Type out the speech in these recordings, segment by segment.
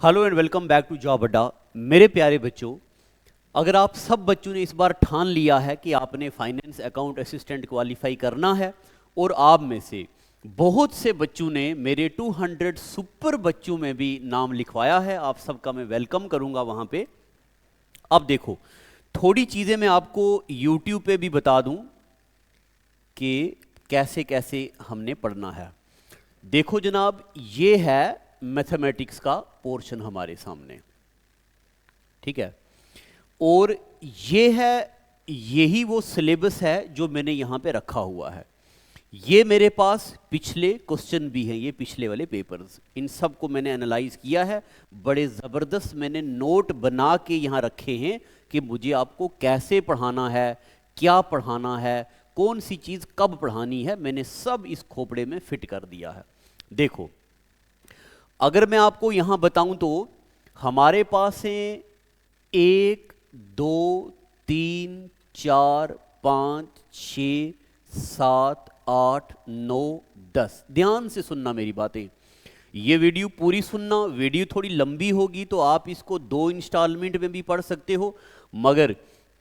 Hello and welcome back to job Adda. मेरे प्यारे बच्चों, अगर आप सब बच्चों ने इस बार ठान लिया है कि आपने फाइनेंस अकाउंट असिस्टेंट क्वालिफाई करना है और आप में से बहुत से बच्चों ने मेरे 200 सुपर बच्चों में भी नाम लिखवाया है, आप सबका मैं वेलकम करूंगा वहां पे। अब देखो, थोड़ी चीज़ें मैं आपको यूट्यूब पे भी बता दूं कि कैसे कैसे हमने पढ़ना है। देखो जनाब, ये है मैथमेटिक्स का पोर्शन हमारे सामने, ठीक है। और ये है, यही वो सिलेबस है जो मैंने यहां पे रखा हुआ है। ये मेरे पास पिछले क्वेश्चन भी हैं, ये पिछले वाले पेपर्स, इन सब को मैंने एनालाइज किया है। बड़े ज़बरदस्त मैंने नोट बना के यहाँ रखे हैं कि मुझे आपको कैसे पढ़ाना है, क्या पढ़ाना है, कौन सी चीज़ कब पढ़ानी है, मैंने सब इस खोपड़े में फिट कर दिया है। देखो, अगर मैं आपको यहां बताऊं तो हमारे पास है 1 2 3 4 5 6 7 8 9 10। ध्यान से सुनना मेरी बातें, ये वीडियो पूरी सुनना। वीडियो थोड़ी लंबी होगी तो आप इसको 2 इंस्टॉलमेंट में भी पढ़ सकते हो, मगर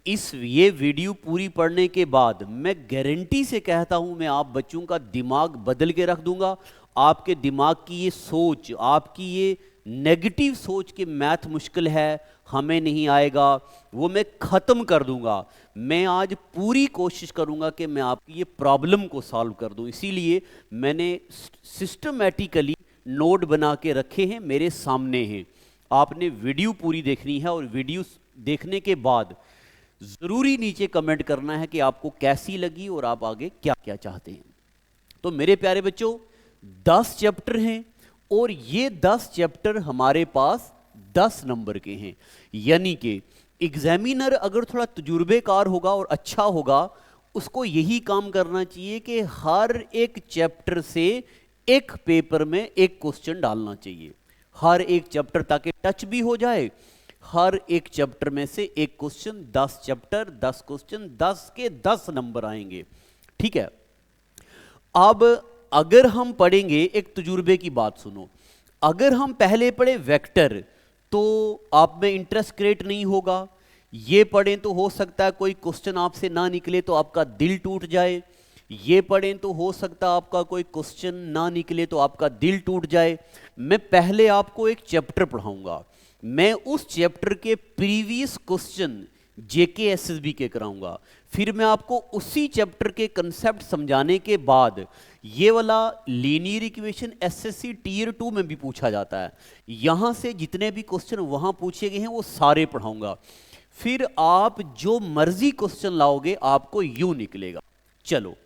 ये वीडियो पूरी पढ़ने के बाद मैं गारंटी से कहता हूं, मैं आप बच्चों का दिमाग बदल के रख दूंगा। आपके दिमाग की ये सोच, आपकी ये नेगेटिव सोच कि मैथ मुश्किल है, हमें नहीं आएगा, वो मैं ख़त्म कर दूंगा। मैं आज पूरी कोशिश करूंगा कि मैं आपकी ये प्रॉब्लम को सॉल्व कर दूं। इसीलिए मैंने सिस्टमैटिकली नोट बना के रखे हैं, मेरे सामने हैं। आपने वीडियो पूरी देखनी है और वीडियो देखने के बाद ज़रूरी नीचे कमेंट करना है कि आपको कैसी लगी और आप आगे क्या क्या चाहते हैं। तो मेरे प्यारे बच्चों, 10 चैप्टर हैं और ये 10 चैप्टर हमारे पास 10 नंबर के हैं। यानी कि एग्जामिनर अगर थोड़ा तजुर्बेकार होगा और अच्छा होगा, उसको यही काम करना चाहिए कि हर एक चैप्टर से एक पेपर में एक क्वेश्चन डालना चाहिए। हर एक चैप्टर ताकि टच भी हो जाए, हर एक चैप्टर में से एक क्वेश्चन। 10 चैप्टर 10 क्वेश्चन, 10 के 10 नंबर आएंगे, ठीक है। अब अगर हम पढ़ेंगे, एक तजुर्बे की बात सुनो, अगर हम पहले पढ़े वेक्टर तो आप में इंटरेस्ट क्रिएट नहीं होगा। ये पढ़ें तो हो सकता है कोई क्वेश्चन आपसे ना निकले तो आपका दिल टूट जाए। ये पढ़ें तो हो सकता है आपका कोई क्वेश्चन ना निकले तो आपका दिल टूट जाए। मैं पहले आपको एक चैप्टर पढ़ाऊंगा, मैं उस चैप्टर के प्रीवियस क्वेश्चन जेके एसएसबी के कराऊंगा, फिर मैं आपको उसी चैप्टर के कंसेप्ट समझाने के बाद ये वाला लीनियर इक्वेशन एसएससी टीयर 2 में भी पूछा जाता है, यहां से जितने भी क्वेश्चन वहां पूछे गए हैं वो सारे पढ़ाऊंगा। फिर आप जो मर्जी क्वेश्चन लाओगे आपको यूं निकलेगा। चलो,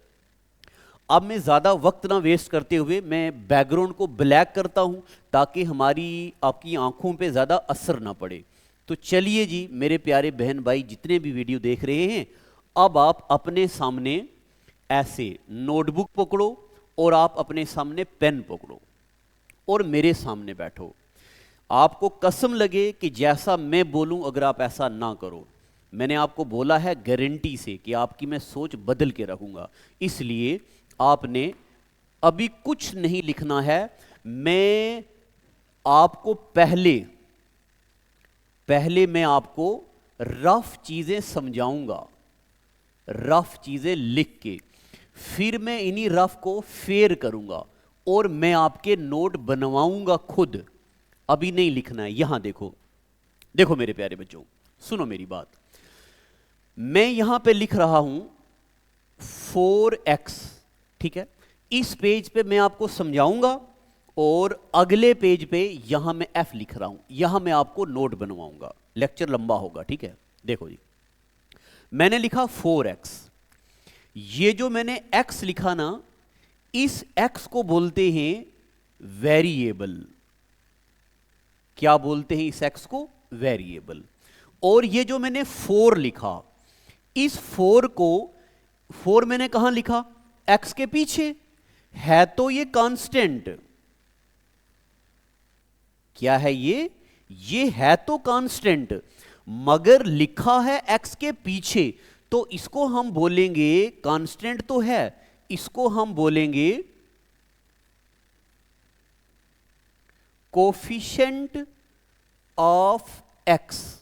अब मैं ज़्यादा वक्त ना वेस्ट करते हुए मैं बैकग्राउंड को ब्लैक करता हूं ताकि हमारी आपकी आंखों पे ज़्यादा असर ना पड़े। तो चलिए जी मेरे प्यारे बहन भाई, जितने भी वीडियो देख रहे हैं, अब आप अपने सामने ऐसे नोटबुक पकड़ो और आप अपने सामने पेन पकड़ो और मेरे सामने बैठो। आपको कसम लगे कि जैसा मैं बोलूं अगर आप ऐसा ना करो, मैंने आपको बोला है गारंटी से कि आपकी मैं सोच बदल के रखूंगा। इसलिए आपने अभी कुछ नहीं लिखना है। मैं आपको पहले मैं आपको रफ चीजें समझाऊंगा, रफ चीजें लिख के, फिर मैं इन्हीं रफ को फेयर करूंगा और मैं आपके नोट बनवाऊंगा खुद। अभी नहीं लिखना है। यहां देखो, देखो मेरे प्यारे बच्चों, सुनो मेरी बात। मैं यहां पे लिख रहा हूं 4x, ठीक है। इस पेज पे मैं आपको समझाऊंगा और अगले पेज पे यहां मैं f लिख रहा हूं, यहां मैं आपको नोट बनवाऊंगा। लेक्चर लंबा होगा, ठीक है। देखो जी, मैंने लिखा 4x। ये जो मैंने x लिखा ना, इस x को बोलते हैं वेरिएबल। क्या बोलते हैं इस x को? वेरिएबल। और ये जो मैंने 4 लिखा, इस 4 को, 4 मैंने कहां लिखा? x के पीछे है, तो ये कांस्टेंट। क्या है ये है तो कांस्टेंट, मगर लिखा है x के पीछे, तो इसको हम बोलेंगे, कांस्टेंट तो है, इसको हम बोलेंगे कोफिशिएंट ऑफ एक्स,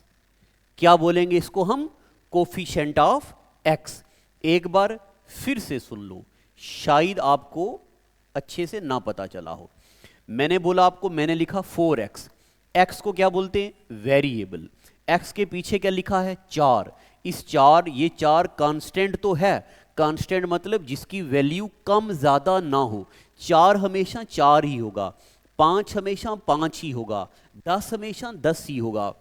क्या बोलेंगे इसको हम? Coefficient of x. एक बार फिर से सुन लो, शायद आपको अच्छे से ना पता चला हो। मैंने बोला आपको, मैंने लिखा 4x, x को क्या बोलते हैं? वेरिएबल। x के पीछे क्या लिखा है? 4। इस 4, ये 4 कांस्टेंट तो है, कांस्टेंट मतलब जिसकी वैल्यू कम ज्यादा ना हो। 4 हमेशा 4 ही होगा, 5 हमेशा 5 ही होगा, 10 हमेशा 10 ही होगा।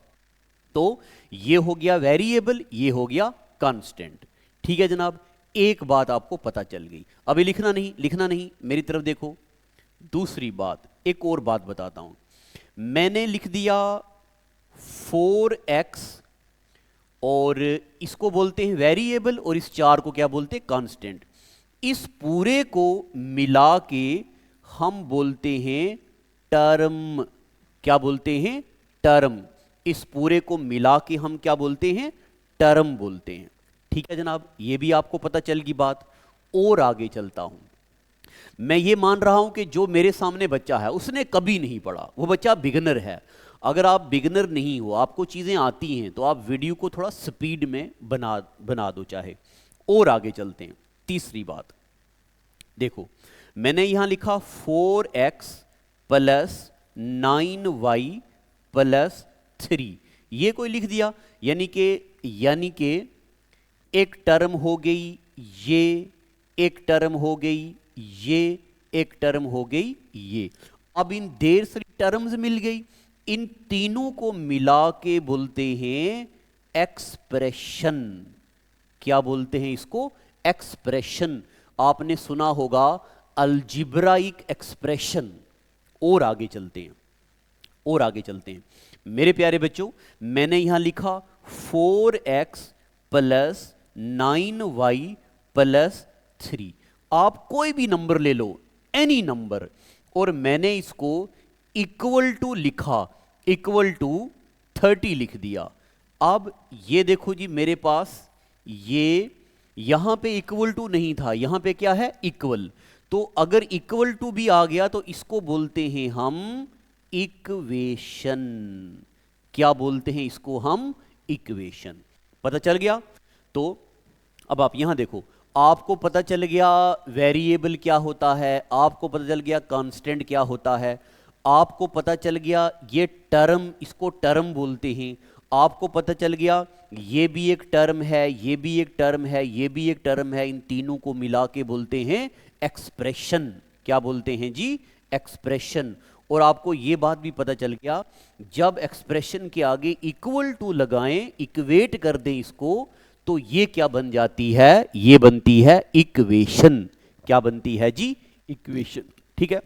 तो ये हो गया वेरिएबल, ये हो गया कांस्टेंट। ठीक है जनाब, एक बात आपको पता चल गई। अभी लिखना नहीं, लिखना नहीं, मेरी तरफ देखो। दूसरी बात, एक और बात बताता हूं। मैंने लिख दिया 4x और इसको बोलते हैं वेरिएबल और इस 4 को क्या बोलते हैं? कांस्टेंट। इस पूरे को मिला के हम बोलते हैं टर्म। क्या बोलते हैं? टर्म। इस पूरे को मिला के हम क्या बोलते हैं? टर्म बोलते हैं। ठीक है जनाब, ये भी आपको पता चल गई बात। और आगे चलता हूं। मैं ये मान रहा हूं कि जो मेरे सामने बच्चा है उसने कभी नहीं पढ़ा, वो बच्चा बिगिनर है। अगर आप बिगिनर नहीं हो, आपको चीजें आती हैं, तो आप वीडियो को थोड़ा स्पीड में बना दो चाहे। और आगे चलते हैं। तीसरी बात देखो, मैंने यहां लिखा 4x प्लस 9y प्लस 3। ये कोई लिख दिया, यानी कि एक टर्म हो गई ये, एक टर्म हो गई ये, एक टर्म हो गई ये। अब इन ढेर सारी टर्म्स मिल गई, इन तीनों को मिला के बोलते हैं एक्सप्रेशन। क्या बोलते हैं इसको? एक्सप्रेशन। आपने सुना होगा अलजिब्राइक एक्सप्रेशन। और आगे चलते हैं, और आगे चलते हैं मेरे प्यारे बच्चों। मैंने यहां लिखा 4x प्लस 9y प्लस 3। आप कोई भी नंबर ले लो, एनी नंबर, और मैंने इसको इक्वल टू लिखा, इक्वल टू 30 लिख दिया। अब ये देखो जी, मेरे पास ये यहां पे इक्वल टू नहीं था, यहां पे क्या है? इक्वल। तो अगर इक्वल टू भी आ गया तो इसको बोलते हैं हम इक्वेशन। क्या बोलते हैं इसको हम? इक्वेशन। पता चल गया? तो अब आप यहां देखो, आपको पता चल गया वेरिएबल क्या होता है, आपको पता चल गया कांस्टेंट क्या होता है, आपको पता चल गया ये टर्म, इसको टर्म बोलते हैं, आपको पता चल गया ये भी एक टर्म है, ये भी एक टर्म है, ये भी एक टर्म है। इन तीनों को मिला के बोलते हैं एक्सप्रेशन। क्या बोलते हैं जी? एक्सप्रेशन। और आपको ये बात भी पता चल गया, जब एक्सप्रेशन के आगे इक्वल टू लगाएं, इक्वेट कर दें इसको, तो ये क्या बन जाती है? ये बनती है इक्वेशन। क्या बनती है जी? इक्वेशन। ठीक है,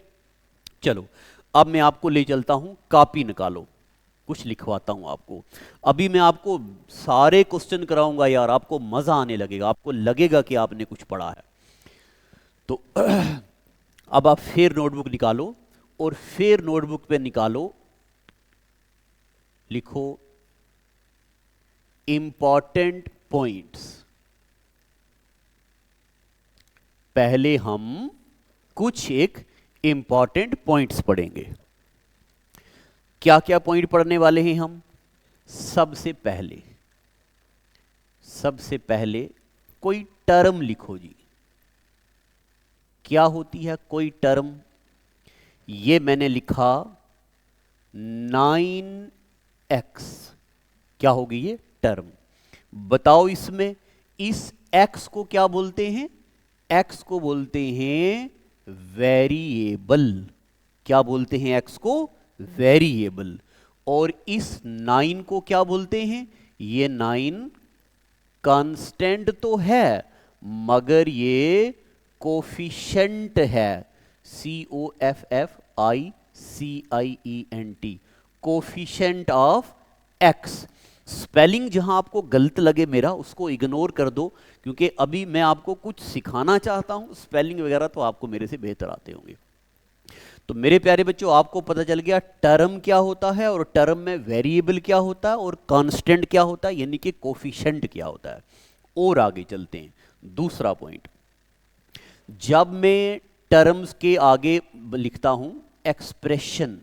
चलो अब मैं आपको ले चलता हूं, कॉपी निकालो, कुछ लिखवाता हूं आपको। अभी मैं आपको सारे क्वेश्चन कराऊंगा यार, आपको मजा आने लगेगा, आपको लगेगा कि आपने कुछ पढ़ा है। तो अब आप फिर नोटबुक निकालो और फिर नोटबुक पे निकालो, लिखो इंपॉर्टेंट पॉइंट्स। पहले हम कुछ एक इंपॉर्टेंट पॉइंट्स पढ़ेंगे। क्या क्या पॉइंट पढ़ने वाले हैं हम? सबसे पहले कोई टर्म लिखो जी। क्या होती है कोई टर्म? ये मैंने लिखा 9x। क्या होगी ये? टर्म। बताओ इसमें इस x को क्या बोलते हैं? x को बोलते हैं वेरिएबल। क्या बोलते हैं x को? वेरिएबल। और इस 9 को क्या बोलते हैं? ये 9 कांस्टेंट तो है मगर ये कोफिशिएंट है। COFFICIENT, coefficient of x। Spelling जहां आपको गलत लगे मेरा, उसको इग्नोर कर दो, क्योंकि अभी मैं आपको कुछ सिखाना चाहता हूं। स्पेलिंग वगैरह तो आपको मेरे से बेहतर आते होंगे। तो मेरे प्यारे बच्चों, आपको पता चल गया टर्म क्या होता है, और टर्म में वेरिएबल क्या होता है, और कांस्टेंट क्या होता है, यानी कि कोफिशिएंट क्या होता है। और आगे चलते हैं। दूसरा पॉइंट, जब मैं टर्म्स के आगे लिखता हूं एक्सप्रेशन,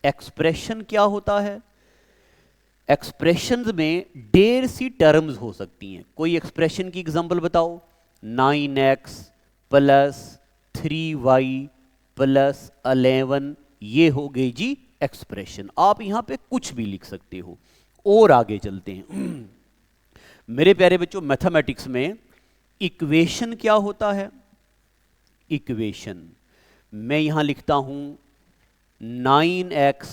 एक्सप्रेशन क्या होता है? एक्सप्रेशंस में ढेर सी टर्म्स हो सकती हैं। कोई एक्सप्रेशन की एग्जांपल बताओ। 9x प्लस 3y प्लस 11, ये हो गई जी एक्सप्रेशन। आप यहां पे कुछ भी लिख सकते हो। और आगे चलते हैं। मेरे प्यारे बच्चों, मैथमेटिक्स में इक्वेशन क्या होता है? इक्वेशन मैं यहां लिखता हूं 9x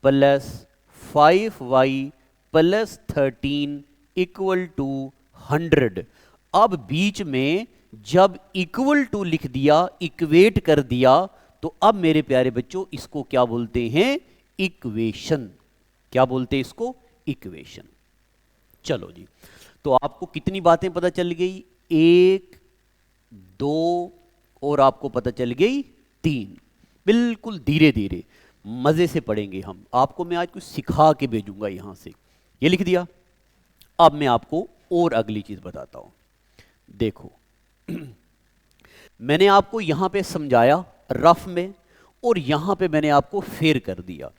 plus 5y plus 13 equal to 100। अब बीच में जब इक्वल टू लिख दिया, इक्वेट कर दिया, तो अब मेरे प्यारे बच्चों इसको क्या बोलते हैं? इक्वेशन। क्या बोलते हैं इसको? इक्वेशन। चलो जी, तो आपको कितनी बातें पता चल गई? 1, 2 और आपको पता चल गई 3। बिल्कुल धीरे धीरे मजे से पढ़ेंगे हम। आपको मैं आज कुछ सिखा के भेजूंगा यहां से। ये लिख दिया। अब मैं आपको और अगली चीज बताता हूं। देखो, मैंने आपको यहां पे समझाया रफ में, और यहां पे मैंने आपको फेर कर दिया।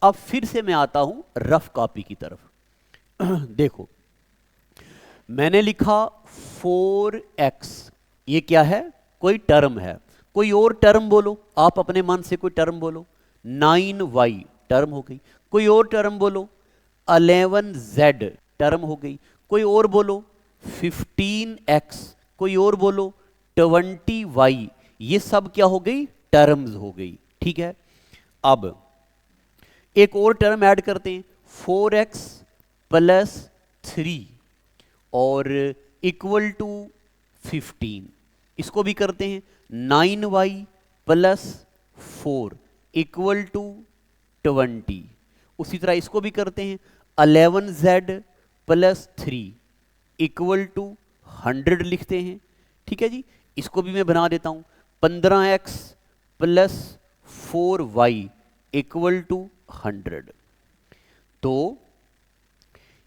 अब फिर से मैं आता हूं रफ कॉपी की तरफ। देखो, मैंने लिखा 4x, ये क्या है? कोई टर्म है। कोई और टर्म बोलो, आप अपने मन से कोई टर्म बोलो। 9y टर्म हो गई। कोई और टर्म बोलो। 11z टर्म हो गई। कोई और बोलो 15x। कोई और बोलो 20y। ये सब क्या हो गई? टर्म्स हो गई। ठीक है, अब एक और टर्म ऐड करते हैं। 4x प्लस 3 और इक्वल टू 15। इसको भी करते हैं। 9y plus 4 equal to 20। उसी तरह इसको भी करते हैं। 11z प्लस 3 इक्वल टू 100 लिखते हैं। ठीक है जी, इसको भी मैं बना देता हूं। 15x plus 4y equal to 100। तो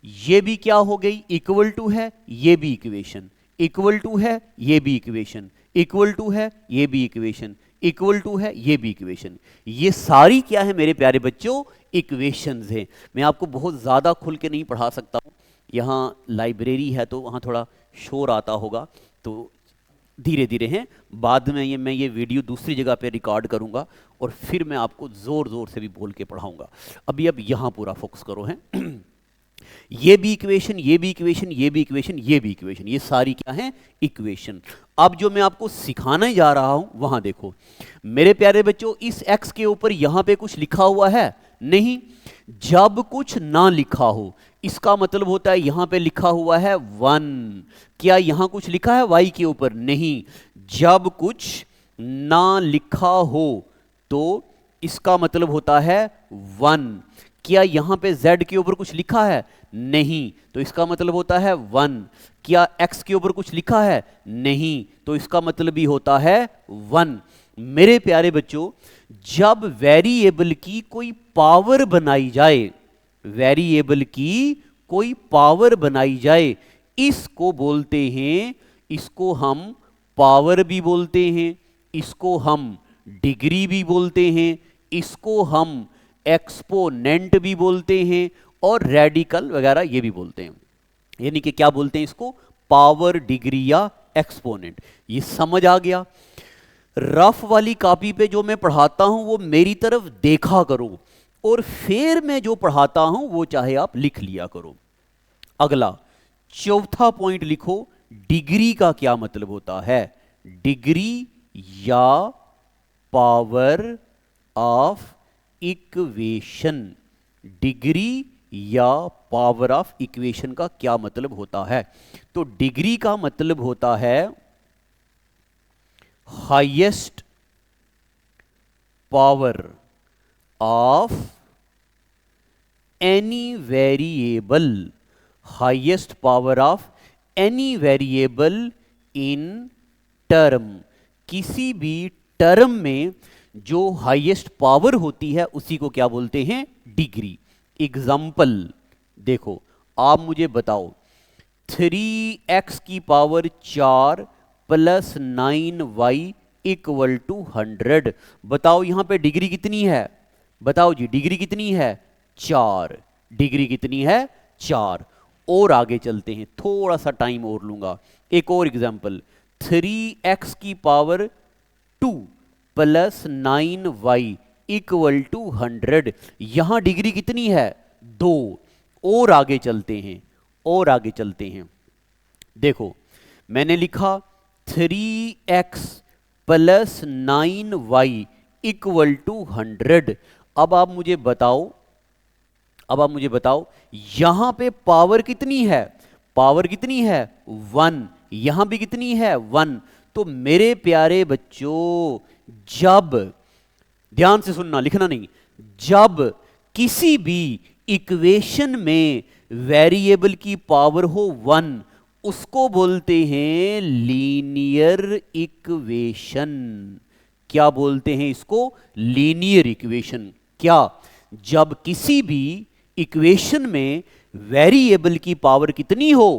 ये भी क्या हो गई? इक्वल टू है, ये भी इक्वेशन। इक्वल टू है, ये भी इक्वेशन। इक्वल टू है, ये भी इक्वेशन। इक्वल टू है, ये भी इक्वेशन। ये सारी क्या है मेरे प्यारे बच्चों? इक्वेशंस हैं। मैं आपको बहुत ज़्यादा खुल के नहीं पढ़ा सकता हूँ। यहाँ लाइब्रेरी है तो वहाँ थोड़ा शोर आता होगा, तो धीरे धीरे हैं। बाद में मैं ये वीडियो दूसरी जगह पे रिकॉर्ड करूँगा और फिर मैं आपको ज़ोर ज़ोर से भी बोल के पढ़ाऊँगा। अभी अब यहाँ पूरा फोकस करो हैं। ये भी इक्वेशन, ये भी इक्वेशन, ये भी इक्वेशन, ये भी इक्वेशन, ये सारी क्या है? इक्वेशन। अब जो मैं आपको सिखाने जा रहा हूं वहां देखो मेरे प्यारे बच्चों, इस x के ऊपर यहां पे कुछ लिखा हुआ है? नहीं। जब कुछ ना लिखा हो, इसका मतलब होता है यहां पे लिखा हुआ है 1। क्या यहां कुछ लिखा है y के ऊपर? नहीं। जब कुछ ना लिखा हो तो इसका मतलब होता है 1। क्या यहां पे z के ऊपर कुछ लिखा है? नहीं, तो इसका मतलब होता है 1। क्या x के ऊपर कुछ लिखा है? नहीं, तो इसका मतलब भी होता है 1। मेरे प्यारे बच्चों, जब वेरिएबल की कोई पावर बनाई जाए, वेरिएबल की कोई पावर बनाई जाए, इसको बोलते हैं, इसको हम पावर भी बोलते हैं, इसको हम डिग्री भी बोलते हैं, इसको हम एक्सपोनेंट भी बोलते हैं, और रेडिकल वगैरह ये भी बोलते हैं। यानी कि क्या बोलते हैं इसको? पावर, डिग्री या एक्सपोनेंट। ये समझ आ गया? रफ वाली कॉपी पे जो मैं पढ़ाता हूं वो मेरी तरफ देखा करो, और फिर मैं जो पढ़ाता हूं वो चाहे आप लिख लिया करो। अगला चौथा पॉइंट लिखो, डिग्री का क्या मतलब होता है? डिग्री या पावर ऑफ इक्वेशन। डिग्री या पावर ऑफ इक्वेशन का क्या मतलब होता है? तो डिग्री का मतलब होता है highest power of any variable. Highest power of any variable in term. किसी भी टर्म में जो हाईएस्ट पावर होती है उसी को क्या बोलते हैं? डिग्री। एग्जाम्पल देखो, आप मुझे बताओ 3x की power 4 plus 9y equal to 100। बताओ यहां पे डिग्री कितनी है? बताओ जी, डिग्री कितनी है? 4। डिग्री कितनी है? 4। और आगे चलते हैं, थोड़ा सा टाइम और लूंगा। एक और एग्जांपल, 3x की power 2 plus 9y equal to 100। यहां डिग्री कितनी है? 2। और आगे चलते हैं, और आगे चलते हैं। देखो, मैंने लिखा 3x plus 9y equal to 100। अब आप मुझे बताओ, अब आप मुझे बताओ, यहां पे पावर कितनी है? पावर कितनी है? 1। यहां भी कितनी है? 1। तो मेरे प्यारे बच्चों, जब, ध्यान से सुनना, लिखना नहीं, जब किसी भी इक्वेशन में वेरिएबल की पावर हो 1, उसको बोलते हैं लीनियर इक्वेशन। क्या बोलते हैं इसको? Linear equation. क्या? जब किसी भी इक्वेशन में वेरिएबल की पावर कितनी हो?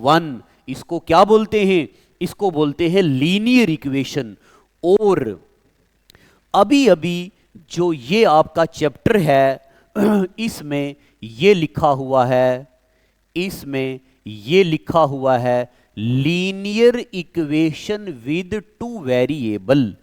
1। इसको क्या बोलते हैं? इसको बोलते हैं लीनियर इक्वेशन। और अभी अभी जो ये आपका चैप्टर है, इसमें ये लिखा हुआ है, इसमें ये लिखा हुआ है linear equation with two variable.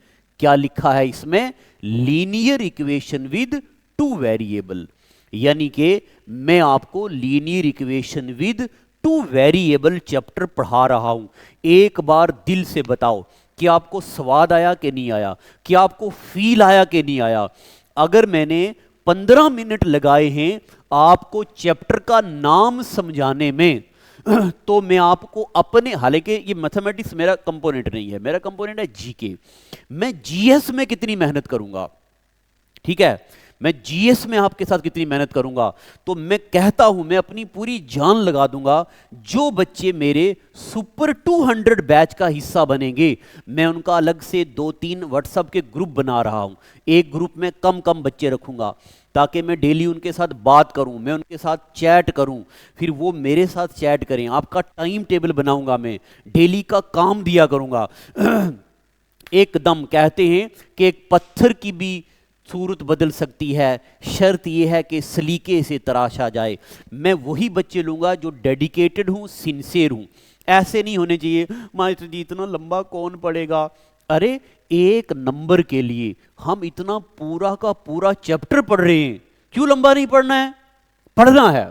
क्या लिखा है इसमें? Linear equation with two variable. यानी कि मैं आपको linear equation with two variable chapter पढ़ा रहा हूं। एक बार दिल से बताओ कि आपको स्वाद आया कि नहीं आया, कि आपको फील आया कि नहीं आया। अगर मैंने 15 मिनट लगाए हैं आपको चैप्टर का नाम समझाने में, तो मैं आपको अपने, हालांकि ये मैथमेटिक्स मेरा कंपोनेंट नहीं है, मेरा कंपोनेंट है जीके, मैं जीएस में कितनी मेहनत करूंगा, ठीक है, मैं जीएस में आपके साथ कितनी मेहनत करूंगा, तो मैं कहता हूं मैं अपनी पूरी जान लगा दूंगा। जो बच्चे मेरे सुपर 200 बैच का हिस्सा बनेंगे, मैं उनका अलग से 2-3 व्हाट्सएप के ग्रुप बना रहा हूं। एक ग्रुप में कम कम बच्चे रखूंगा ताकि मैं डेली उनके साथ बात करूं, मैं उनके साथ चैट करूं, फिर वो मेरे साथ चैट करें। आपका टाइम टेबल बनाऊंगा, मैं डेली का काम दिया करूंगा। एकदम कहते हैं कि एक पत्थर की भी सूरत बदल सकती है, शर्त यह है कि सलीके से तराशा जाए। मैं वही बच्चे लूंगा जो डेडिकेटेड हूं, सिंसियर हूं। ऐसे नहीं होने चाहिए मास्टर जी इतना लंबा कौन पढ़ेगा। अरे एक नंबर के लिए हम इतना पूरा का पूरा चैप्टर पढ़ रहे हैं, क्यों लंबा नहीं पढ़ना है? पढ़ना है।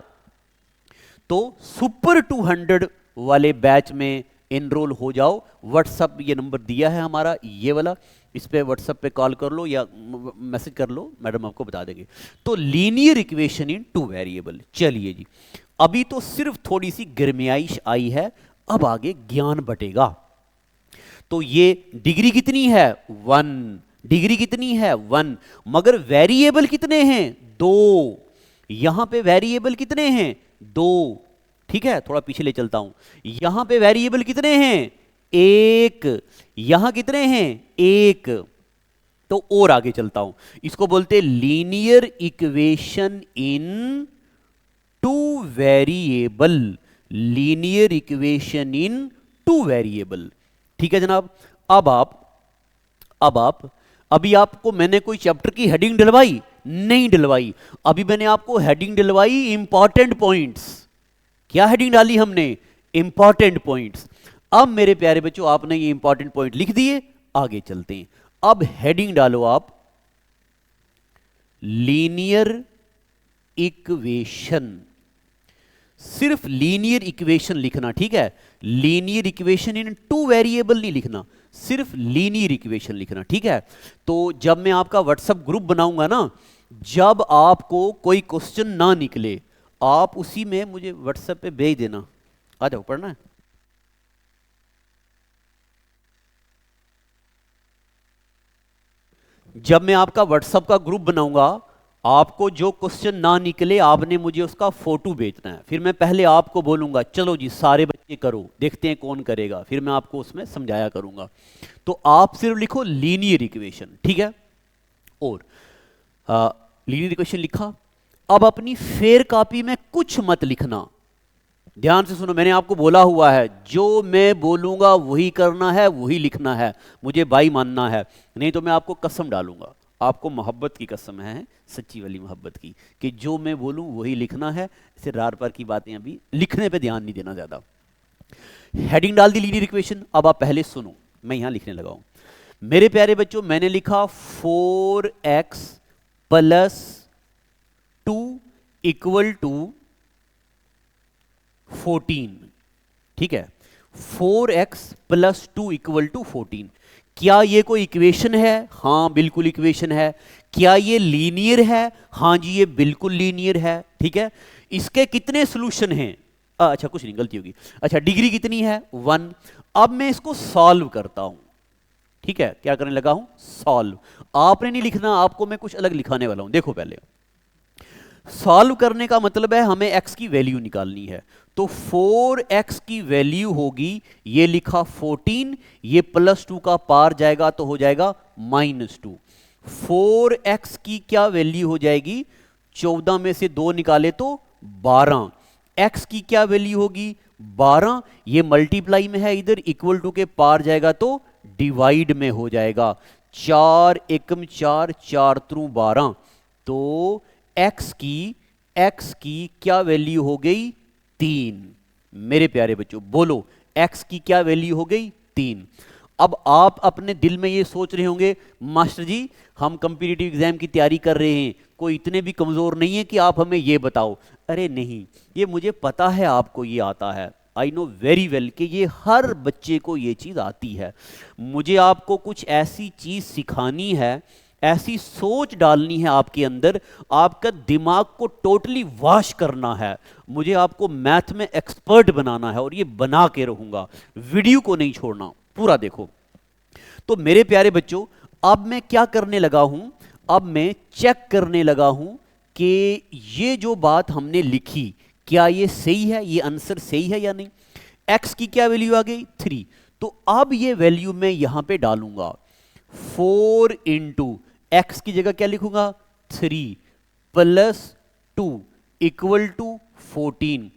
तो सुपर 200 वाले बैच में एनरोल हो जाओ। व्हाट्सएप ये नंबर दिया है हमारा, ये वाला, इस पे व्हाट्सएप पे कॉल कर लो या मैसेज कर लो, मैडम आपको बता देंगे। तो linear equation in two variable. चलिए जी, अभी तो सिर्फ थोड़ी सी गर्मियाइश आई है, अब आगे ज्ञान बटेगा। तो ये डिग्री कितनी है? 1। डिग्री कितनी है? 1। मगर वेरिएबल कितने हैं? 2। यहां पे वेरिएबल कितने हैं? 2। ठीक है, थोड़ा पीछे ले चलता हूं। यहां पे वेरिएबल कितने हैं? 1। यहां कितने हैं? 1। तो और आगे चलता हूं, इसको बोलते हैं linear equation in two variable. Linear equation in two variable. ठीक है जनाब। अब आप अभी आपको मैंने कोई चैप्टर की हेडिंग डलवाई? नहीं डलवाई। अभी मैंने आपको हेडिंग डलवाई इंपॉर्टेंट पॉइंट्स। क्या हेडिंग डाली हमने? Important points. अब मेरे प्यारे बच्चों आपने ये इंपॉर्टेंट पॉइंट लिख दिए, आगे चलते हैं। अब हेडिंग डालो आप लीनियर इक्वेशन। सिर्फ लीनियर इक्वेशन लिखना, ठीक है। Linear equation in two variable नहीं लिखना, सिर्फ लीनियर इक्वेशन लिखना, ठीक है। तो जब मैं आपका व्हाट्सएप ग्रुप बनाऊंगा ना, जब आपको कोई क्वेश्चन ना निकले, आप उसी में मुझे व्हाट्सएप पे भेज देना। आ जाओ, पढ़ना है। जब मैं आपका व्हाट्सएप का ग्रुप बनाऊंगा, आपको जो क्वेश्चन ना निकले आपने मुझे उसका फोटो भेजना है। फिर मैं पहले आपको बोलूंगा चलो जी सारे बच्चे करो, देखते हैं कौन करेगा, फिर मैं आपको उसमें समझाया करूंगा। तो आप सिर्फ लिखो लीनियर इक्वेशन, ठीक है। और लीनियर इक्वेशन लिखा। अब अपनी फेयर कॉपी में कुछ मत लिखना, ध्यान से सुनो, मैंने आपको बोला हुआ है जो मैं बोलूंगा वही करना है, वही लिखना है, मुझे भाई मानना है, नहीं तो मैं आपको कसम डालूंगा। आपको मोहब्बत की कसम है, सच्ची वाली मोहब्बत की, कि जो मैं बोलूं वही लिखना है। इसे रार पार की बातें अभी लिखने पे ध्यान नहीं देना ज्यादा। हेडिंग डाल दी लीनियर इक्वेशन। अब आप पहले सुनो, मैं यहां लिखने लगा हूं। मेरे प्यारे बच्चों, मैंने लिखा 4x प्लस 2 इक्वल टू 14। ठीक है, 4x प्लस 2 इक्वल टू 14। क्या ये कोई इक्वेशन है? हां बिल्कुल इक्वेशन है। क्या ये लीनियर है? हां जी ये बिल्कुल लीनियर है। ठीक है, इसके कितने सॉल्यूशन हैं? अच्छा कुछ नहीं, गलती होगी। अच्छा, डिग्री कितनी है? 1। अब मैं इसको सॉल्व करता हूं। ठीक है, क्या करने लगा हूं? सॉल्व। आपने नहीं लिखना, आपको मैं कुछ अलग लिखाने वाला हूं। देखो, पहले सॉल्व करने का मतलब है हमें x की वैल्यू निकालनी है। तो 4x की वैल्यू होगी, ये लिखा 14, ये प्लस 2 का पार जाएगा तो हो जाएगा -2। 4x की क्या वैल्यू हो जाएगी? 14 में से 2 निकाले तो 12। x की क्या वैल्यू होगी? 12। ये मल्टीप्लाई में है, इधर इक्वल टू के पार जाएगा तो डिवाइड में हो जाएगा। 4 एकम 4, 4 त्रू 12। तो x की क्या वैल्यू हो गई? 3। मेरे प्यारे बच्चों बोलो, x की क्या वैल्यू हो गई? 3। अब आप अपने दिल में ये सोच रहे होंगे, मास्टर जी हम कॉम्पिटिटिव एग्जाम की तैयारी कर रहे हैं, कोई इतने भी कमजोर नहीं है कि आप हमें ये बताओ। अरे नहीं, ये मुझे पता है आपको ये आता है। आई नो वेरी वेल कि ये हर बच्चे को ये चीज आती है। मुझे आपको कुछ ऐसी चीज सिखानी है, ऐसी सोच डालनी है आपके अंदर, आपका दिमाग को टोटली वॉश करना है। मुझे आपको मैथ में एक्सपर्ट बनाना है और ये बना के रहूंगा, वीडियो को नहीं छोड़ना, पूरा देखो। तो मेरे प्यारे बच्चों, अब मैं क्या करने लगा हूं? अब मैं चेक करने लगा हूं कि ये जो बात हमने लिखी, क्या ये सही है, ये आंसर सही है या नहीं। x की क्या वैल्यू आ गई? 3। तो अब ये वैल्यू मैं यहां पे डालूंगा। 4 इंटू एक्स की जगह क्या लिखूंगा? 3 प्लस 2 इक्वल टू 14।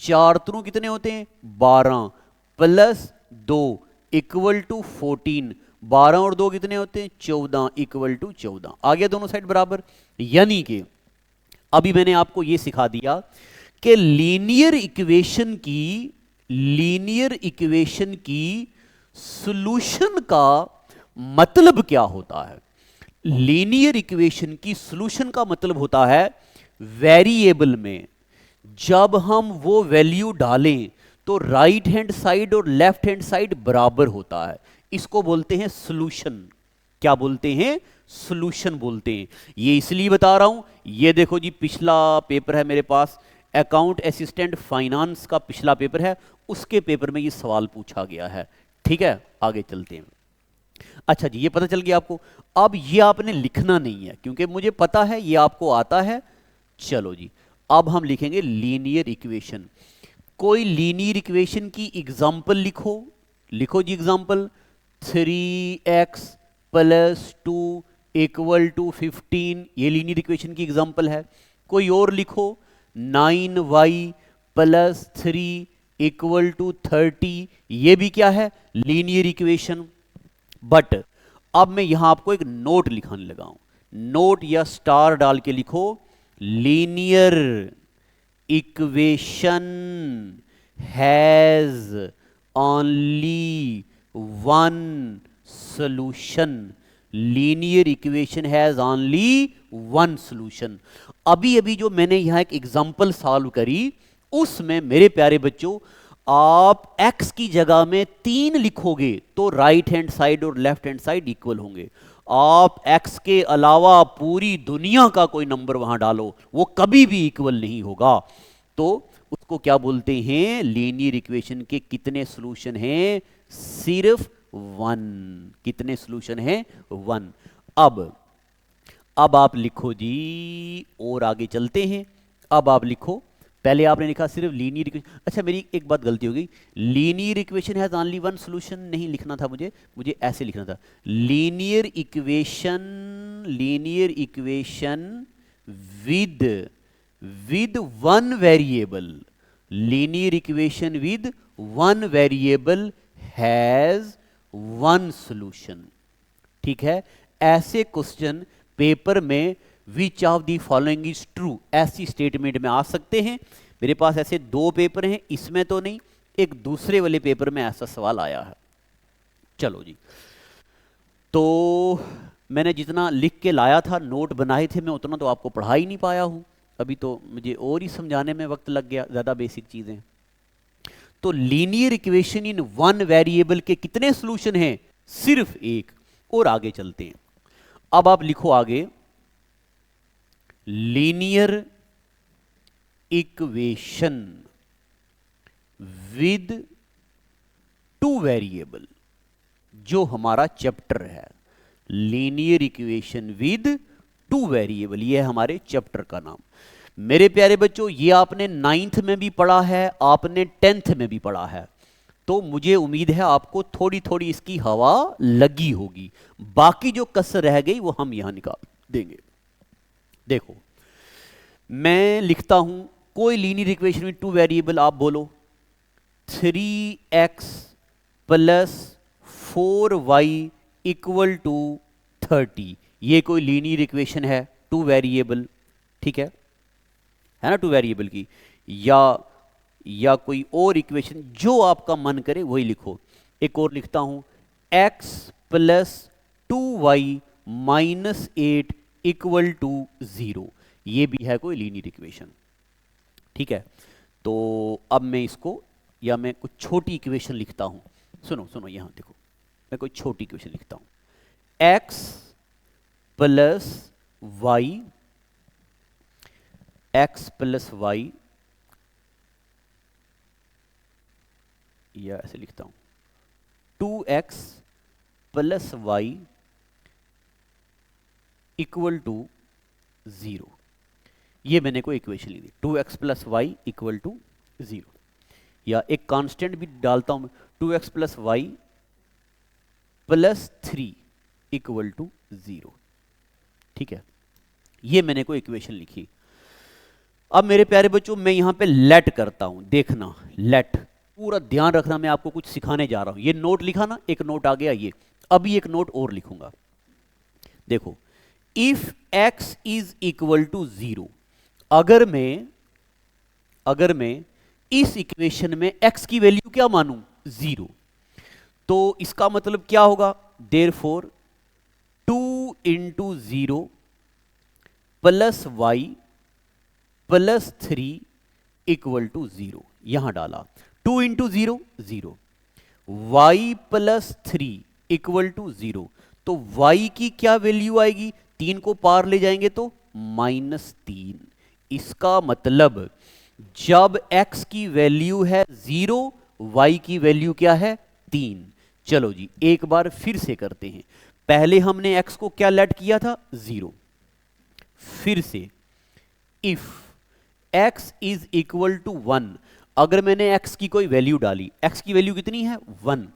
4 त्रू कितने होते हैं? 12 प्लस 2 इक्वल टू 14। 12 और 2 कितने होते हैं? 14 इक्वल टू 14। आ गया दोनों साइड बराबर। यानी कि अभी मैंने आपको यह सिखा दिया कि लीनियर इक्वेशन की सॉल्यूशन का मतलब क्या होता है। लीनियर इक्वेशन की सॉल्यूशन का मतलब होता है वेरिएबल में जब हम वो वैल्यू डालें तो राइट हैंड साइड और लेफ्ट हैंड साइड बराबर होता है। इसको बोलते हैं सॉल्यूशन। क्या बोलते हैं? सॉल्यूशन बोलते हैं। ये इसलिए बता रहा हूं, ये देखो जी, पिछला पेपर है मेरे पास, अकाउंट असिस्टेंट फाइनेंस का पिछला पेपर है, उसके पेपर में ये सवाल पूछा गया है। ठीक है, आगे चलते हैं। अच्छा जी, ये पता चल गया आपको। अब ये आपने लिखना नहीं है क्योंकि मुझे पता है ये आपको आता है। चलो जी, अब हम लिखेंगे लीनियर इक्वेशन। कोई लीनियर इक्वेशन की एग्जांपल लिखो। लिखो जी example. 3x plus 2 equal to 15, ये लीनियर इक्वेशन की एग्जांपल है। कोई और लिखो। 9y प्लस 3 इक्वल टू 30, ये भी क्या है? Linear equation. बट अब मैं यहां आपको एक नोट लिखाने लगा हूं। नोट या स्टार डाल के लिखो, linear equation has only one solution. Linear equation has only one solution. अभी अभी जो मैंने यहां एक एग्जांपल सॉल्व करी, उसमें मेरे प्यारे बच्चों आप x की जगह में 3 लिखोगे तो राइट हैंड साइड और लेफ्ट हैंड साइड इक्वल होंगे। आप x के अलावा पूरी दुनिया का कोई नंबर वहां डालो, वो कभी भी इक्वल नहीं होगा। तो उसको क्या बोलते हैं? लीनियर इक्वेशन के कितने सॉल्यूशन हैं? सिर्फ 1। कितने सॉल्यूशन हैं? 1। अब आप लिखो जी, और आगे चलते हैं। अब आप लिखो, पहले आपने लिखा सिर्फ लीनियर इक्वेशन। अच्छा, मेरी एक बात गलती हो गई, linear equation has only one solution नहीं लिखना था मुझे ऐसे लिखना था, linear equation with one variable. Linear equation with one variable has one solution. ठीक है, ऐसे क्वेश्चन पेपर में which of the following is true ऐसी स्टेटमेंट में आ सकते हैं। मेरे पास ऐसे 2 पेपर हैं, इसमें तो नहीं, एक दूसरे वाले पेपर में ऐसा सवाल आया है। चलो जी, तो मैंने जितना लिख के लाया था, नोट बनाए थे, मैं उतना तो आपको पढ़ा ही नहीं पाया हूं। अभी तो मुझे और ही समझाने में वक्त लग गया, ज़्यादा बेसिक चीज़ें। तो linear equation in one variable के कितने सॉल्यूशन हैं? सिर्फ एक। और आगे चलते हैं। अब आप लिखो आगे, लीनियर इक्वेशन विद 2 वेरिएबल, जो हमारा चैप्टर है, लीनियर इक्वेशन विद 2 वेरिएबल, ये है हमारे चैप्टर का नाम। मेरे प्यारे बच्चों, ये आपने 9th में भी पढ़ा है, आपने 10th में भी पढ़ा है, तो मुझे उम्मीद है आपको थोड़ी थोड़ी इसकी हवा लगी होगी। बाकी जो कसर रह गई वो हम यहां निकाल देंगे। देखो, मैं लिखता हूं कोई लीनियर इक्वेशन में 2 वेरिएबल, आप बोलो 3x plus 4y equal to 30। ये कोई लीनियर इक्वेशन है 2 वेरिएबल, ठीक है ना, 2 वेरिएबल की। या कोई और इक्वेशन जो आपका मन करे वही लिखो। एक और लिखता हूं x plus 2y minus 8 equal to 0। ये भी है कोई लीनियर इक्वेशन, ठीक है। तो अब मैं इसको, या मैं कुछ छोटी इक्वेशन लिखता हूं। सुनो सुनो, यहां देखो, मैं कोई छोटी इक्वेशन लिखता हूं, x plus y, x plus y, या ऐसे लिखता हूं 2x plus y equal to 0। ये मैंने कोई इक्वेशन ली थी, 2x plus y equal to 0। या एक कांस्टेंट भी डालता हूं मैं, 2x plus y plus 3 equal to 0, ठीक है। ये मैंने कोई इक्वेशन लिखी। अब मेरे प्यारे बच्चों, मैं यहां पे लेट करता हूं, देखना, लेट, पूरा ध्यान रखना, मैं आपको कुछ सिखाने जा रहा हूं। ये नोट लिखा ना, एक नोट आ गया ये, अभी एक नोट और लिखूंगा। देखो, if x is equal to 0, अगर मैं इस इक्वेशन में x की वैल्यू क्या मानूं? 0, तो इसका मतलब क्या होगा? Therefore 2 into 0 plus y plus 3 equal to 0। यहां डाला 2 into 0 0, y plus 3 equal to 0। तो y की क्या वैल्यू आएगी? 3 को पार ले जाएंगे तो -3। इसका मतलब जब x की वैल्यू है 0, y की वैल्यू क्या है? 3। चलो जी, एक बार फिर से करते हैं। पहले हमने x को क्या लेट किया था? 0। फिर से if x is equal to 1, अगर मैंने x की कोई वैल्यू डाली, x की वैल्यू कितनी है? 1,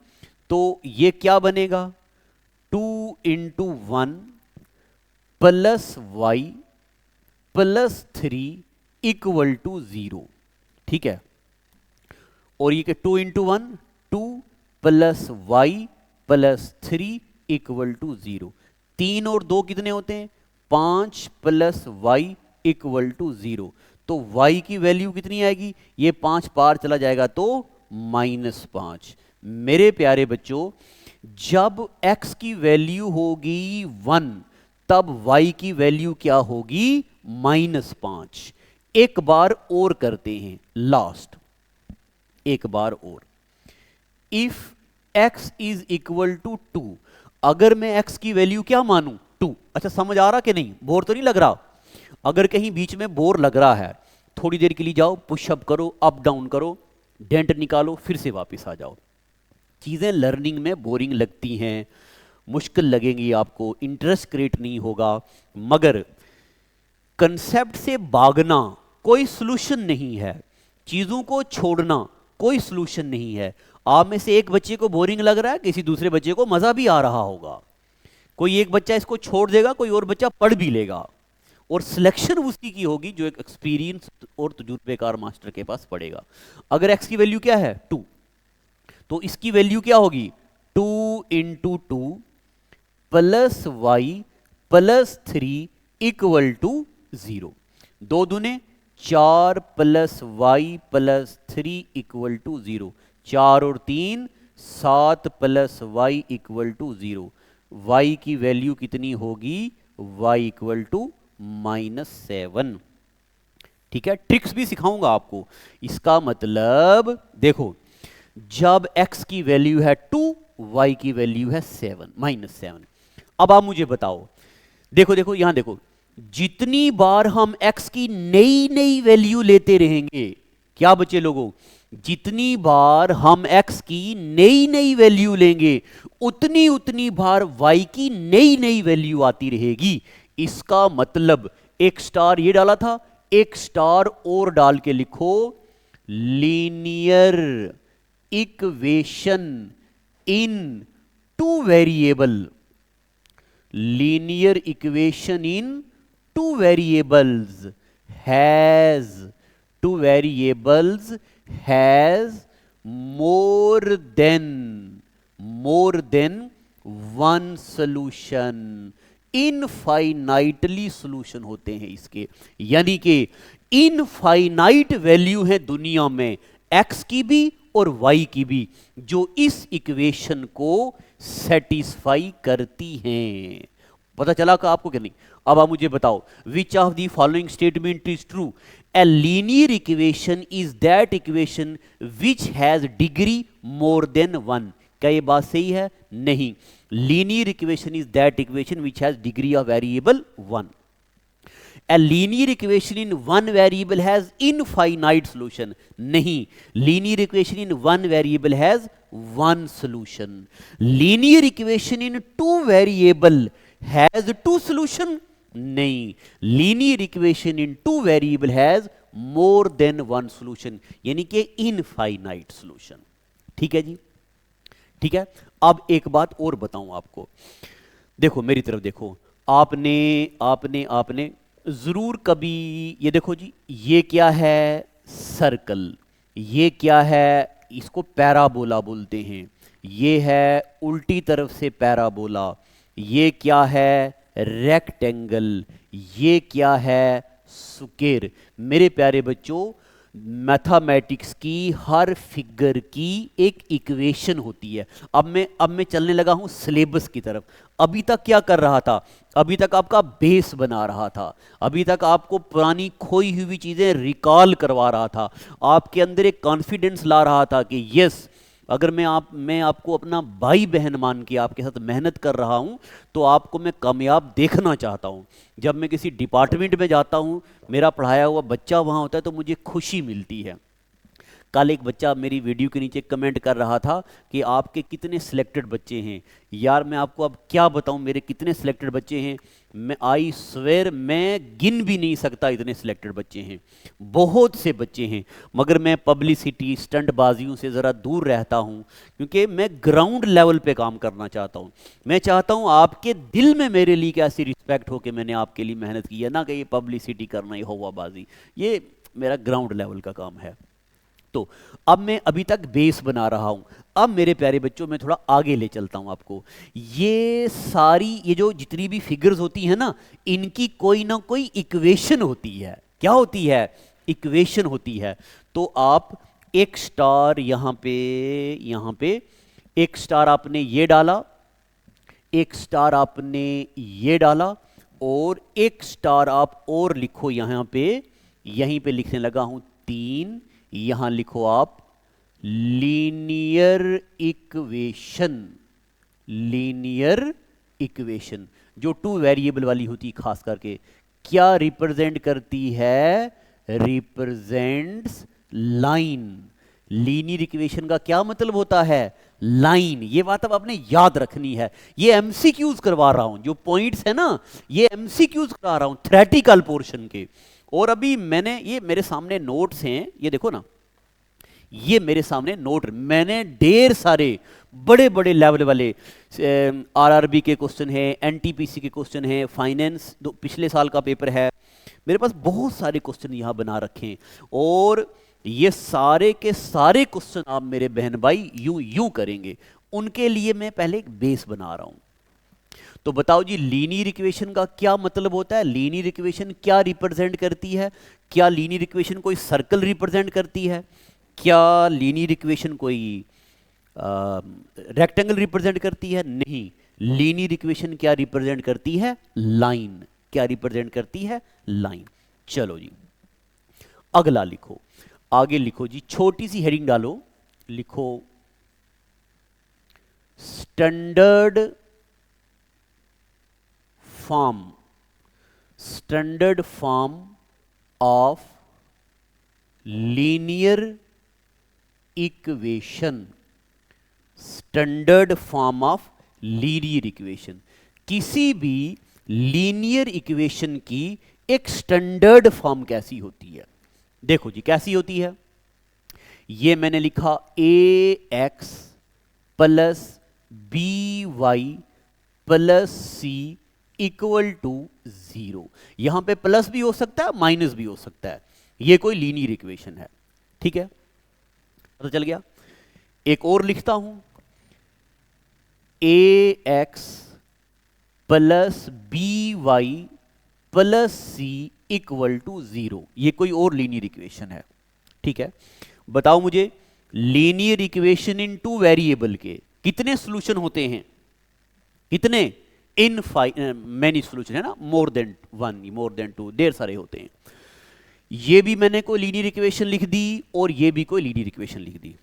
तो ये क्या बनेगा? 2 into 1 plus y plus 3 equal to 0, ठीक है। और ये क्या? 2 into 1 2 plus y plus 3 equal to 0। 3 और 2 कितने होते हैं? 5 प्लस वाई इक्वल टू 0। तो y की वैल्यू कितनी आएगी? ये 5 पार चला जाएगा तो -5। मेरे प्यारे बच्चों, जब x की वैल्यू होगी 1, तब y की वैल्यू क्या होगी? -5। एक बार और करते हैं, लास्ट एक बार और। If x is equal to 2, अगर मैं x की वैल्यू क्या मानूं? 2। अच्छा, समझ आ रहा कि नहीं? बोर तो नहीं लग रहा? अगर कहीं बीच में बोर लग रहा है, थोड़ी देर के लिए जाओ, पुशअप करो, अप डाउन करो, डेंट निकालो, फिर से वापस आ जाओ। चीज़ें लर्निंग में बोरिंग लगती हैं, मुश्किल लगेंगी आपको, इंटरेस्ट क्रिएट नहीं होगा, मगर कंसेप्ट से भागना कोई सॉल्यूशन नहीं है, चीज़ों को छोड़ना कोई सॉल्यूशन नहीं है। आप में से एक बच्चे को बोरिंग लग रहा है, किसी दूसरे बच्चे को मज़ा भी आ रहा होगा। कोई एक बच्चा इसको छोड़ देगा, कोई और बच्चा पढ़ भी लेगा, और सिलेक्शन उसकी की होगी जो एक एक्सपीरियंस और तजुर्बेकार मास्टर के पास पड़ेगा। अगर x की वैल्यू क्या है? 2, तो इसकी वैल्यू क्या होगी? 2 into 2 plus y plus 3 equal to 0। 2 दूने 4 plus y plus 3 equal to 0। 4 और 3 7 plus y equal to 0। Y की वैल्यू कितनी होगी? Y equal to -7। ठीक है, ट्रिक्स भी सिखाऊंगा आपको। इसका मतलब देखो, जब x की वैल्यू है 2, y की वैल्यू है -7। अब आप मुझे बताओ, देखो देखो यहां देखो, जितनी बार हम x की नई नई वैल्यू लेते रहेंगे, क्या बच्चे लोगों, जितनी बार हम x की नई नई वैल्यू लेंगे, उतनी उतनी बार y की नई नई वैल्यू आती रहेगी। इसका मतलब एक स्टार ये डाला था, एक स्टार और डाल के लिखो, linear equation in two variable. Linear equation in two variables has more than one solution। Infinitely solution होते हैं इसके, यानी कि इनफाइनाइट वैल्यू है दुनिया में x की भी और y की भी, जो इस इक्वेशन को सेटिस्फाई करती हैं। पता चला का आपको कि नहीं? अब आप मुझे बताओ, which of the following statement is true? A linear equation is that equation which has degree more than 1। क्या ये बात सही है? नहीं। Linear equation is that equation which has degree of variable 1। A linear equation in one variable has infinite solution। नहीं, linear equation in one variable has one solution। linear equation in two variable has two solution। नहीं, linear equation in two variable has more than one solution, यानी कि infinite solution। ठीक है जी, ठीक है। अब एक बात और बताऊं आपको, देखो मेरी तरफ देखो, आपने आपने आपने जरूर कभी, ये देखो जी, ये क्या है? सर्कल। ये क्या है? इसको पैराबोला बोलते हैं। ये है उल्टी तरफ से पैराबोला। ये क्या है? रेक्टेंगल। ये क्या है? स्क्वायर। मेरे प्यारे बच्चों, मैथमेटिक्स की हर फिगर की एक इक्वेशन होती है। अब मैं चलने लगा हूं सिलेबस की तरफ। अभी तक क्या कर रहा था? अभी तक आपका बेस बना रहा था, अभी तक आपको पुरानी खोई हुई चीजें रिकॉल करवा रहा था, आपके अंदर एक कॉन्फिडेंस ला रहा था कि यस, अगर मैं आपको अपना भाई बहन मान के आपके साथ मेहनत कर रहा हूं, तो आपको मैं कामयाब देखना चाहता हूं। जब मैं किसी डिपार्टमेंट में जाता हूं, मेरा पढ़ाया हुआ बच्चा वहां होता है, तो मुझे खुशी मिलती है। कल एक बच्चा मेरी वीडियो के नीचे कमेंट कर रहा था कि आपके कितने सिलेक्टेड बच्चे हैं। यार मैं आपको अब क्या बताऊं मेरे कितने सिलेक्टेड बच्चे हैं। मैं आई स्वेयर मैं गिन भी नहीं सकता, इतने सिलेक्टेड बच्चे हैं, बहुत से बच्चे हैं। मगर मैं पब्लिसिटी स्टंटबाजियों से ज़रा दूर रहता हूं, क्योंकि मैं ग्राउंड लेवल पे काम करना चाहता हूं। मैं चाहता हूं आपके दिल में मेरे लिए कैसी रिस्पेक्ट हो कि मैंने आपके लिए मेहनत की है, ना कि ये पब्लिसिटी करना, ये हवाबाजी, ये मेरा ग्राउंड लेवल का काम है। तो अब मैं अभी तक बेस बना रहा हूं। अब मेरे प्यारे बच्चों, मैं थोड़ा आगे ले चलता हूं आपको। ये सारी, ये जो जितनी भी फिगर्स होती हैं ना, इनकी कोई ना कोई इक्वेशन होती है। क्या होती है? इक्वेशन होती है। तो आप एक स्टार यहां पे एक स्टार आपने ये डाला, एक स्टार आपने ये डाला, और एक स्टार आप और लिखो यहां पे, यहीं पे लिखने लगा हूं 3। यहां लिखो आप लीनियर इक्वेशन। लीनियर इक्वेशन जो टू वेरिएबल वाली होती है, खास करके क्या रिप्रेजेंट करती है? Represents line. लीनियर इक्वेशन का क्या मतलब होता है? लाइन। ये बात अब आपने याद रखनी है। ये एमसीक्यूज करवा रहा हूं, जो पॉइंट्स है ना, ये एमसीक्यूज करा रहा हूं थ्योरेटिकल पोर्शन के। और अभी मैंने, ये मेरे सामने नोट्स हैं, ये देखो ना, ये मेरे सामने नोट, मैंने ढेर सारे बड़े बड़े लेवल वाले आरआरबी के क्वेश्चन हैं, एनटीपीसी के क्वेश्चन हैं, फाइनेंस पिछले साल का पेपर है, मेरे पास बहुत सारे क्वेश्चन यहां बना रखे हैं। और ये सारे के सारे क्वेश्चन आप मेरे बहन भाई यूं करेंगे, उनके लिए मैं पहले एक बेस बना रहा हूं। तो बताओ जी लीनियर इक्वेशन का क्या मतलब होता है, लीनियर इक्वेशन क्या रिप्रेजेंट करती है, क्या लीनियर इक्वेशन कोई सर्कल रिप्रेजेंट करती है, क्या लीनियर इक्वेशन कोई रेक्टेंगल रिप्रेजेंट करती है, नहीं, लीनियर इक्वेशन क्या रिप्रेजेंट करती है, लाइन, क्या रिप्रेजेंट करती है, लाइन। चलो जी अगला लिखो, आगे लिखो जी, छोटी सी हेडिंग डालो, लिखो standard form, standard form of linear equation, standard form of linear equation. किसी भी लीनियर इक्वेशन की एक स्टैंडर्ड फॉर्म कैसी होती है, देखो जी कैसी होती है, ये मैंने लिखा a x plus b y plus c equal to 0। यहां पे प्लस भी हो सकता है माइनस भी हो सकता है, ये कोई लीनियर इक्वेशन है, ठीक है, पता चल गया। एक और लिखता हूं, a x plus b y plus c equal to 0, ये कोई और लीनियर इक्वेशन है, ठीक है। बताओ मुझे linear equation in two variable के कितने सॉल्यूशन होते हैं, कितने, इन मेनी सॉल्यूशन है ना, more than one, more than two, ढेर सारे होते हैं। ये भी मैंने कोई लीनियर इक्वेशन लिख दी और ये भी कोई लीनियर इक्वेशन लिख दी।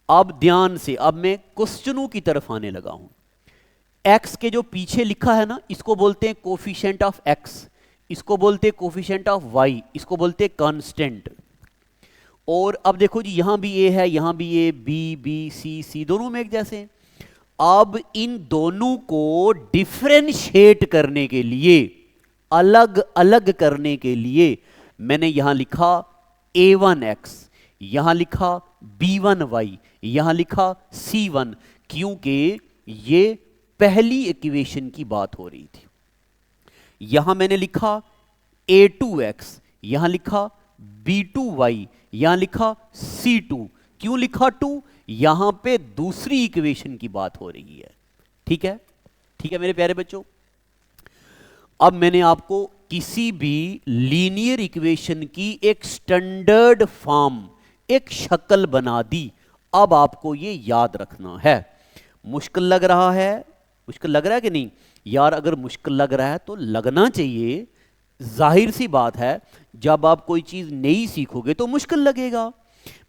अब ध्यान से, अब मैं क्वेश्चनों की तरफ आने लगा हूं। एक्स के जो पीछे लिखा है ना, इसको बोलते हैं कोफिशिएंट ऑफ एक्स, इसको बोलते हैं कोफिशिएंट ऑफ वाई, इसको बोलते हैं कांस्टेंट। और अब देखो जी यहां भी ए है, यहां भी ए, बी बी सी सी दोनों में एक जैसे हैं। अब इन दोनों को डिफरेंशिएट करने के लिए, अलग अलग करने के लिए मैंने यहां लिखा a1x, यहां लिखा b1y, यहां लिखा c1, क्योंकि ये पहली इक्वेशन की बात हो रही थी। यहां मैंने लिखा a2x, यहां लिखा b2y, यहां लिखा c2, क्यों लिखा 2, यहां पे दूसरी इक्वेशन की बात हो रही है, ठीक है, ठीक है मेरे प्यारे बच्चों। अब मैंने आपको किसी भी लीनियर इक्वेशन की एक स्टैंडर्ड फॉर्म, एक शक्ल बना दी। अब आपको ये याद रखना है। मुश्किल लग रहा है, मुश्किल लग रहा है कि नहीं यार, अगर मुश्किल लग रहा है तो लगना चाहिए, जाहिर सी बात है, जब आप कोई चीज नई सीखोगे तो मुश्किल लगेगा।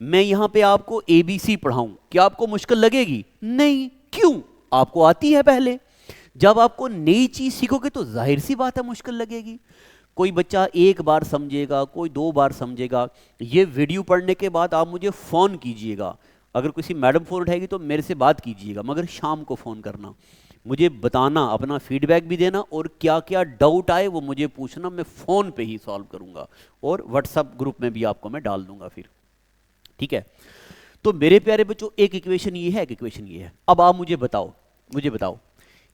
मैं यहां पे आपको एबीसी पढ़ाऊं, क्या आपको मुश्किल लगेगी? नहीं, क्यों, आपको आती है पहले। जब आपको नई चीज सीखोगे तो जाहिर सी बात है मुश्किल लगेगी। कोई बच्चा एक बार समझेगा, कोई 2 बार समझेगा। ये वीडियो पढ़ने के बाद आप मुझे फोन कीजिएगा, अगर किसी मैडम फोन उठाएगी तो मेरे से बात कीजिएगा, मगर शाम को फोन करना, मुझे बताना, अपना फीडबैक भी देना, और क्या क्या डाउट आए वो मुझे पूछना, मैं फोन पे ही सॉल्व करूंगा और व्हाट्सएप ग्रुप में भी आपको मैं डाल दूंगा फिर, ठीक है। तो मेरे प्यारे बच्चों, एक इक्वेशन ये है, एक इक्वेशन ये है। अब आप मुझे बताओ, मुझे बताओ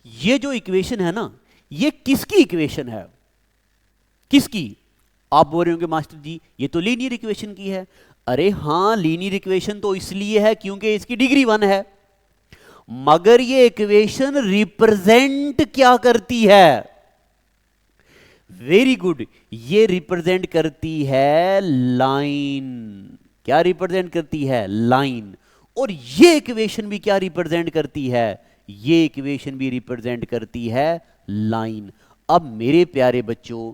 ये जो इक्वेशन है ना, ये किसकी इक्वेशन है, किसकी? आप बोल रहे होंगे मास्टर जी ये तो लीनियर इक्वेशन की है। अरे हां, लीनियर इक्वेशन तो इसलिए है क्योंकि इसकी डिग्री 1 है, मगर ये इक्वेशन रिप्रेजेंट क्या करती है? वेरी गुड, ये रिप्रेजेंट करती है लाइन। क्या रिप्रेजेंट करती है? लाइन। और ये इक्वेशन भी क्या रिप्रेजेंट करती है? ये इक्वेशन भी रिप्रेजेंट करती है लाइन। अब मेरे प्यारे बच्चों,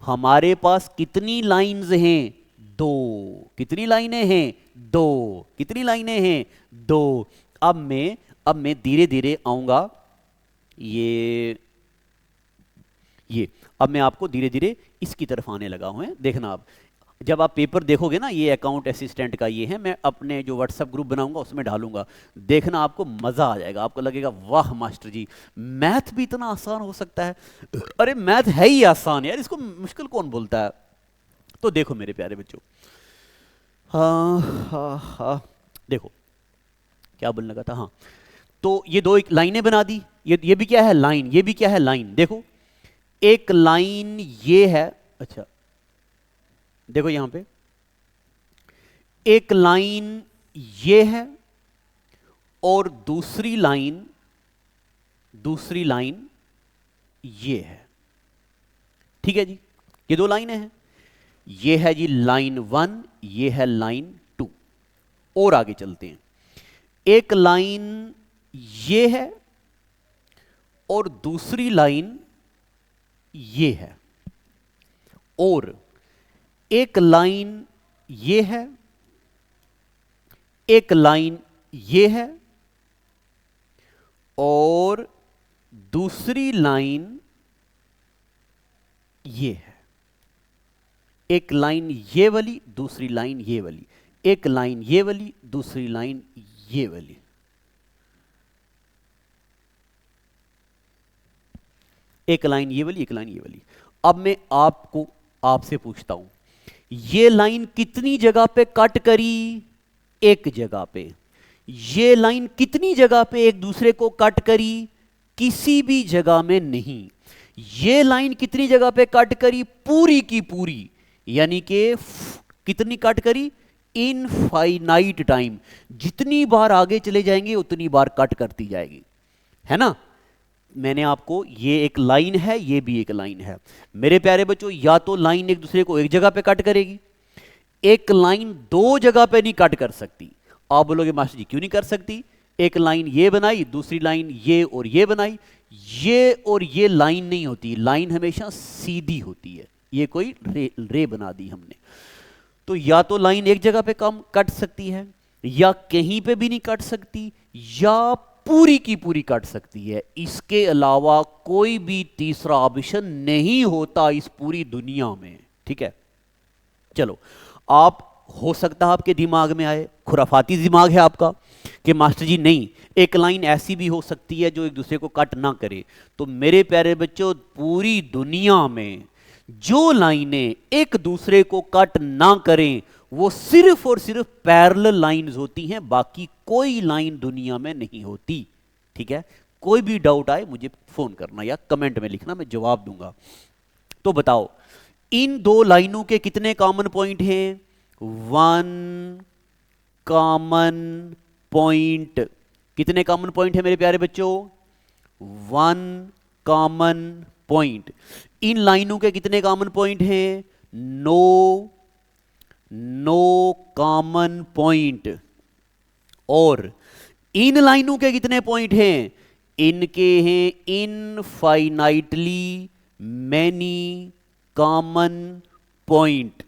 हमारे पास कितनी लाइंस हैं? 2। कितनी लाइनें हैं? 2। कितनी लाइनें हैं? 2। अब मैं धीरे धीरे आऊंगा, ये अब मैं आपको धीरे धीरे इसकी तरफ आने लगा हूं, देखना। आप जब आप पेपर देखोगे ना, ये अकाउंट असिस्टेंट का ये है, मैं अपने जो व्हाट्सएप ग्रुप बनाऊंगा उसमें डालूंगा, देखना आपको मजा आ जाएगा, आपको लगेगा वाह मास्टर जी मैथ भी इतना आसान हो सकता है। अरे मैथ है ही आसान यार, इसको मुश्किल कौन बोलता है। तो देखो मेरे प्यारे बच्चों, हाँ देखो क्या बोलने लगा था, हाँ, तो ये 2 लाइनें बना दी, ये भी क्या है? लाइन। ये भी क्या है? लाइन। देखो एक लाइन ये है, अच्छा देखो यहां पे एक लाइन ये है और दूसरी लाइन ये है। ठीक है जी, ये दो लाइनें हैं, ये है जी लाइन 1, ये है लाइन 2। और आगे चलते हैं, एक लाइन ये है और दूसरी लाइन ये है, और एक लाइन ये है, एक लाइन ये है, और दूसरी लाइन ये है। एक लाइन ये वाली, दूसरी लाइन ये वाली, एक लाइन ये वाली, दूसरी लाइन ये वाली। एक लाइन ये वाली, एक लाइन ये वाली। अब मैं आपसे पूछता हूं, ये लाइन कितनी जगह पे कट करी? एक जगह पे। ये लाइन कितनी जगह पे एक दूसरे को कट करी? किसी भी जगह में नहीं। ये लाइन कितनी जगह पे कट करी? पूरी की पूरी, यानी कि कितनी कट करी? Infinite time. जितनी बार आगे चले जाएंगे उतनी बार कट करती जाएगी, है ना। मैंने आपको, ये एक लाइन है, ये भी एक लाइन है। मेरे प्यारे बच्चों, या तो लाइन एक दूसरे को एक जगह पे कट करेगी, एक लाइन दो जगह पे नहीं कट कर सकती। आप बोलोगे मास्टर जी क्यों नहीं कर सकती? एक लाइन ये बनाई, दूसरी लाइन ये और ये बनाई, ये और ये लाइन नहीं होती। लाइन हमेशा सीधी होती है। ये कोई रे बना दी हमने। तो या तो लाइन एक जगह पे कम कट सकती है, या कहीं पे भी नहीं कट सकती, या पूरी की पूरी कट सकती है। इसके अलावा कोई भी तीसरा ऑप्शन नहीं होता इस पूरी दुनिया में। ठीक है, चलो, आप हो सकता है आपके दिमाग में आए, खुराफाती दिमाग है आपका, कि मास्टर जी नहीं, एक लाइन ऐसी भी हो सकती है जो एक दूसरे को कट ना करे। तो मेरे प्यारे बच्चों, पूरी दुनिया में जो लाइनें एक दूसरे को कट ना करें वो सिर्फ और सिर्फ पैरेलल लाइंस होती हैं, बाकी कोई लाइन दुनिया में नहीं होती। ठीक है, कोई भी डाउट आए मुझे फोन करना या कमेंट में लिखना, मैं जवाब दूंगा। तो बताओ, इन दो लाइनों के कितने कॉमन पॉइंट हैं? 1 कॉमन पॉइंट। कितने कॉमन पॉइंट है मेरे प्यारे बच्चों? 1 कॉमन पॉइंट। इन लाइनों के कितने कॉमन पॉइंट हैं? No common point. और इन लाइनों के कितने पॉइंट हैं? इनके हैं इनफाइनाइटली मैनी कॉमन पॉइंट।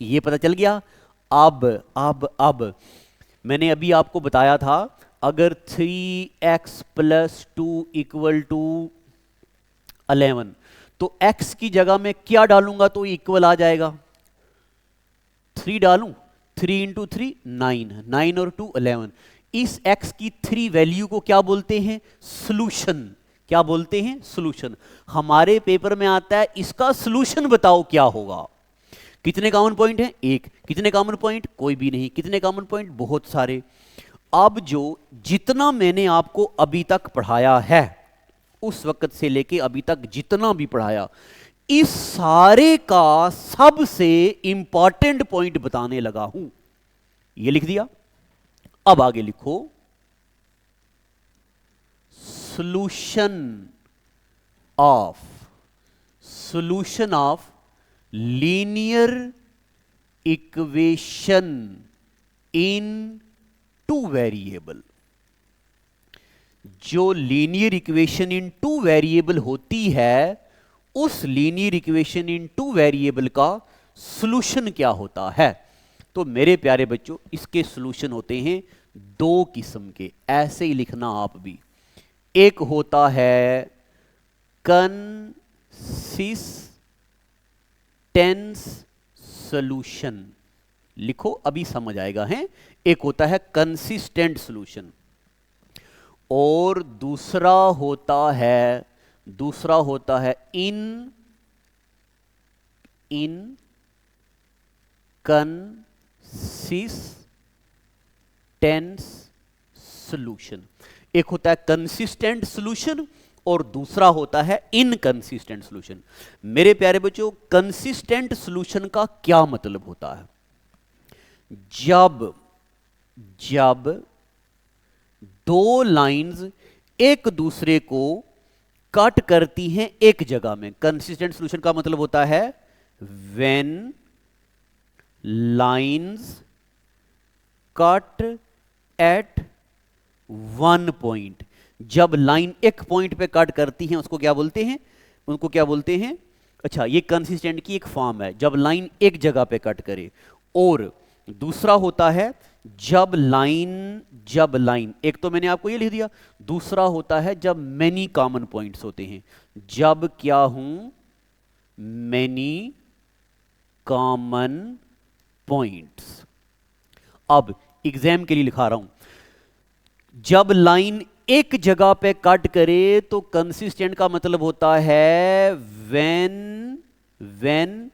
ये पता चल गया। अब मैंने अभी आपको बताया था, अगर 3x + 2 = 11, तो x की जगह में क्या डालूंगा तो इक्वल आ जाएगा? 3 डालूं, 3 × 3 9, 9 और 2 11। इस x की 3 वैल्यू को क्या बोलते हैं? सॉल्यूशन। क्या बोलते हैं? सॉल्यूशन। हमारे पेपर में आता है इसका सॉल्यूशन बताओ क्या होगा। कितने कॉमन पॉइंट हैं? एक। कितने कॉमन पॉइंट? कोई भी नहीं। कितने कॉमन पॉइंट? बहुत सारे। अब जो जितना मैंने आपको अभी तक पढ़ाया है, उस वक्त से लेके अभी तक जितना भी पढ़ाया, इस सारे का सबसे इंपॉर्टेंट पॉइंट बताने लगा हूं। ये लिख दिया। अब आगे लिखो, solution of linear equation in 2 variable. जो लीनियर इक्वेशन इन 2 वेरिएबल होती है, उस लीनियर इक्वेशन इन 2 वेरिएबल का सॉल्यूशन क्या होता है? तो मेरे प्यारे बच्चों, इसके सॉल्यूशन होते हैं 2 किस्म के। ऐसे ही लिखना आप भी। एक होता है कंसिस्टेंस सॉल्यूशन। लिखो, अभी समझ आएगा है। एक होता है कंसिस्टेंट सॉल्यूशन, और दूसरा होता है इनकंसिस्टेंट सॉल्यूशन। एक होता है कंसिस्टेंट सॉल्यूशन और दूसरा होता है इनकंसिस्टेंट सॉल्यूशन। मेरे प्यारे बच्चों, कंसिस्टेंट सॉल्यूशन का क्या मतलब होता है? जब 2 लाइंस एक दूसरे को कट करती हैं एक जगह में। कंसिस्टेंट सॉल्यूशन का मतलब होता है when lines cut at one point. जब लाइन एक पॉइंट पे कट करती हैं उसको क्या बोलते हैं, उनको क्या बोलते हैं? अच्छा, ये कंसिस्टेंट की एक फॉर्म है, जब लाइन एक जगह पे कट करे। और दूसरा होता है जब लाइन एक तो मैंने आपको ये लिख दिया, दूसरा होता है जब मेनी कॉमन पॉइंट्स होते हैं। जब क्या हूं? Many common points. अब एग्जाम के लिए लिखा रहा हूं, जब लाइन एक जगह पे कट करे तो कंसिस्टेंट का मतलब होता है व्हेन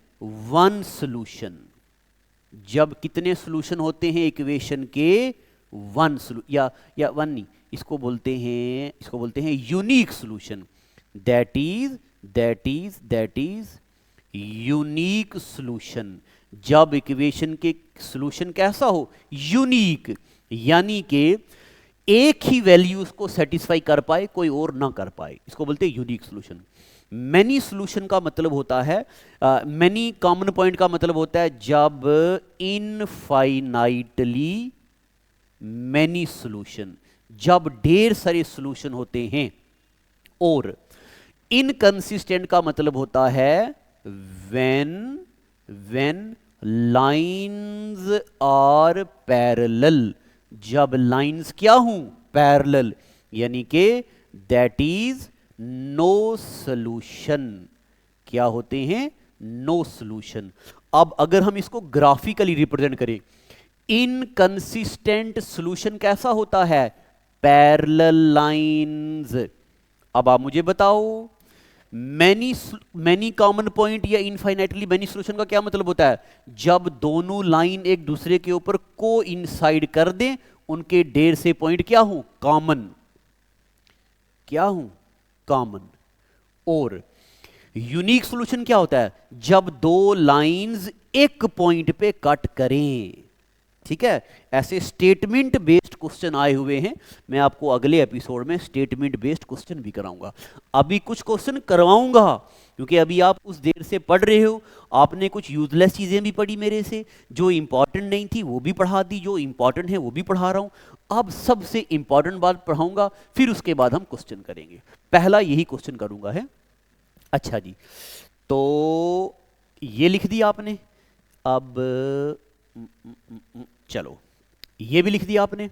वन सॉल्यूशन। जब कितने सॉल्यूशन होते हैं इक्वेशन के? वन या वन नहीं, इसको बोलते हैं unique solution. That is unique solution. जब इक्वेशन के सॉल्यूशन कैसा हो? यूनिक, यानी कि एक ही वैल्यूज को सेटिस्फाई कर पाए, कोई और ना कर पाए, इसको बोलते हैं यूनिक सॉल्यूशन। मैनी सॉल्यूशन का मतलब होता है, मैनी कॉमन पॉइंट का मतलब होता है जब इनफाइनाइटली मैनी सॉल्यूशन, जब ढेर सारे सॉल्यूशन होते हैं। और इनकंसिस्टेंट का मतलब होता है व्हेन लाइंस आर पैरेलल। जब लाइंस क्या हूं? पैरेलल, यानी कि दैट इज नो सॉल्यूशन। क्या होते हैं? No solution. अब अगर हम इसको ग्राफिकली रिप्रेजेंट करें, इनकंसिस्टेंट सॉल्यूशन कैसा होता है? Parallel lines. अब आप मुझे बताओ, मैनी कॉमन पॉइंट या इनफाइनाइटली मैनी सॉल्यूशन का क्या मतलब होता है? जब दोनों लाइन एक दूसरे के ऊपर को इंसाइड कर दें, उनके ढेर से पॉइंट क्या हो? कॉमन। क्या हो? कॉमन। और यूनिक सॉल्यूशन क्या होता है? जब दो लाइंस एक पॉइंट पे कट करें। ठीक है, ऐसे स्टेटमेंट बेस्ड क्वेश्चन आए हुए हैं, मैं आपको अगले एपिसोड में स्टेटमेंट बेस्ड क्वेश्चन भी कराऊंगा। अभी कुछ क्वेश्चन करवाऊंगा क्योंकि अभी आप उस देर से पढ़ रहे हो, आपने कुछ यूजलेस चीजें भी पढ़ी मेरे से, जो इंपॉर्टेंट नहीं थी वो भी पढ़ा दी, जो इंपॉर्टेंट है वो भी पढ़ा रहा हूं। अब सबसे इंपॉर्टेंट बात पढ़ाऊंगा, फिर उसके बाद हम क्वेश्चन करेंगे। पहला यही क्वेश्चन करूंगा है। अच्छा जी, तो ये लिख दिया आपने। अब चलो, ये भी लिख दिया आपने।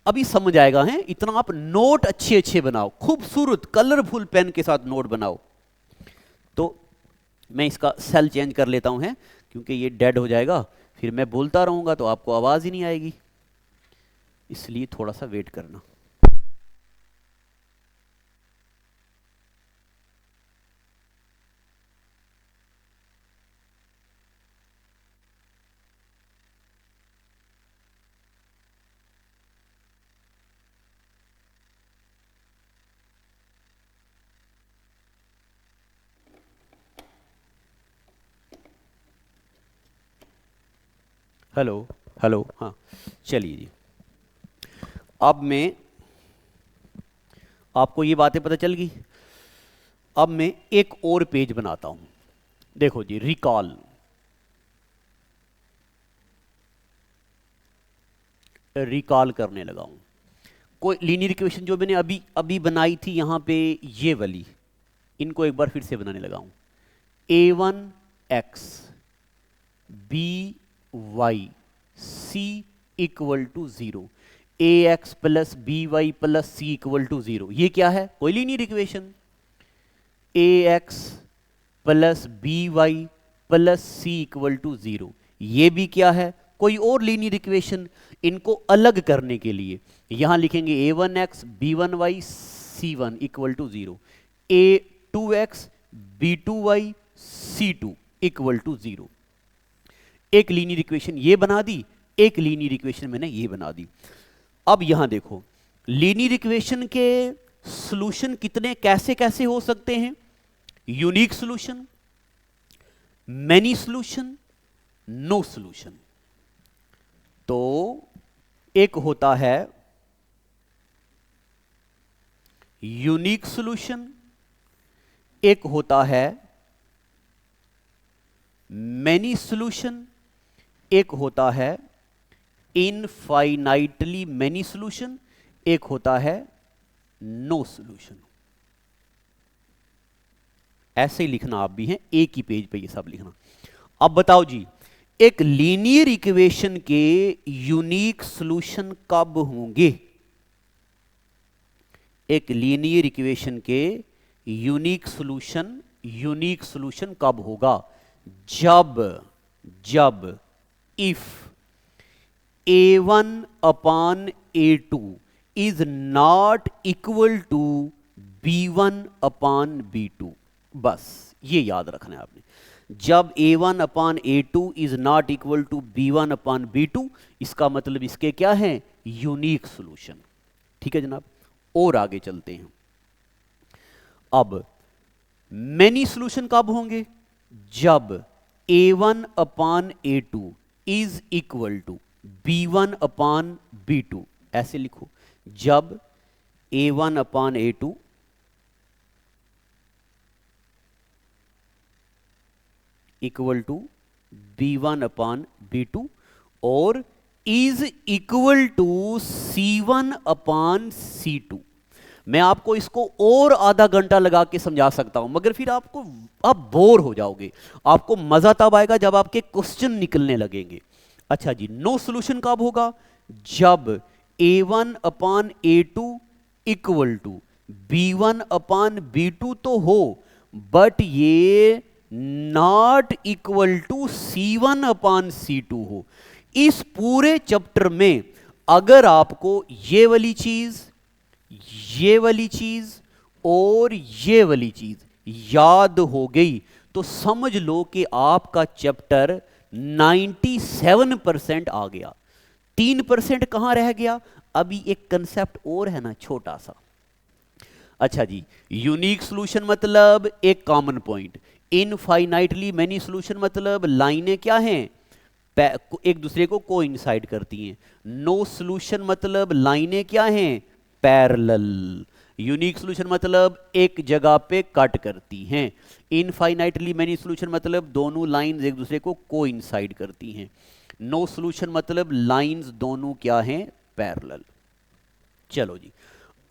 अभी समझ आएगा है, इतना आप नोट अच्छे अच्छे बनाओ, खूबसूरत कलरफुल पेन के साथ नोट बनाओ। तो मैं इसका सेल चेंज कर लेता हूं है, क्योंकि ये डेड हो जाएगा, फिर मैं बोलता रहूंगा तो आपको आवाज ही नहीं आएगी, इसलिए थोड़ा सा वेट करना। हेलो हेलो, हाँ चलिए जी। अब मैं आपको ये बातें पता चल गई। अब मैं एक और पेज बनाता हूं। देखो जी, रिकॉल करने लगा हूं। कोई लीनियर इक्वेशन जो मैंने अभी अभी बनाई थी यहां पे, ये वाली, इनको एक बार फिर से बनाने लगा हूं। a1x by c equal to 0, ax plus by plus c equal to 0। ये क्या है? कोई linear equation. ax plus by plus c equal to 0, ये भी क्या है? कोई और लीनियर इक्वेशन। इनको अलग करने के लिए यहां लिखेंगे a1x b1y c1 equal to 0, a2x b2y c2 equal to 0। एक लीनियर इक्वेशन ये बना दी, एक लीनियर इक्वेशन मैंने ये बना दी। अब यहां देखो, लीनियर इक्वेशन के सॉल्यूशन कितने कैसे कैसे हो सकते हैं? Unique solution, many solution, no solution. तो एक होता है यूनिक सॉल्यूशन, एक होता है मैनी सॉल्यूशन, एक होता है इनफाइनाइटली मैनी सॉल्यूशन, एक होता है नो सॉल्यूशन। ऐसे ही लिखना आप भी हैं, एक ही पेज पे ये सब लिखना। अब बताओ जी, एक लीनियर इक्वेशन के यूनिक सॉल्यूशन कब होंगे? एक लीनियर इक्वेशन के यूनिक सॉल्यूशन कब होगा? जब if a1 upon a2 is not equal to b1 upon b2। बस ये याद रखना है आपने, जब a1 upon a2 is not equal to b1 upon b2, इसका मतलब इसके क्या है? Unique solution. ठीक है जनाब, और आगे चलते हैं। अब मैनी सॉल्यूशन कब होंगे? जब a1 upon a2 is equal to b1 upon b2। ऐसे लिखो, जब a1 upon a2 equal to b1 upon b2 और is equal to c1 upon c2। मैं आपको इसको और आधा घंटा लगा के समझा सकता हूं, मगर फिर आप बोर हो जाओगे। आपको मजा तब आएगा जब आपके क्वेश्चन निकलने लगेंगे। अच्छा जी, नो सॉल्यूशन कब होगा? जब a1 upon a2 equal to b1 upon b2 तो हो, बट ये not equal to c1 upon c2 हो। इस पूरे चैप्टर में अगर आपको ये वाली चीज और ये वाली चीज याद हो गई तो समझ लो कि आपका चैप्टर 97% आ गया। 3% कहां रह गया? अभी एक कंसेप्ट और है ना, छोटा सा। अच्छा जी, यूनिक सॉल्यूशन मतलब एक common point, infinitely many solution मतलब लाइनें क्या हैं? एक दूसरे को कोइंसाइड करती हैं। नो सॉल्यूशन मतलब लाइनें क्या हैं? पैरेलल। यूनिक सॉल्यूशन मतलब एक जगह पे कट करती हैं। इनफाइनाइटली मैनी सॉल्यूशन मतलब दोनों लाइंस एक दूसरे को कोइंसाइड करती हैं। नो सॉल्यूशन मतलब लाइंस दोनों क्या हैं? पैरेलल। चलो जी,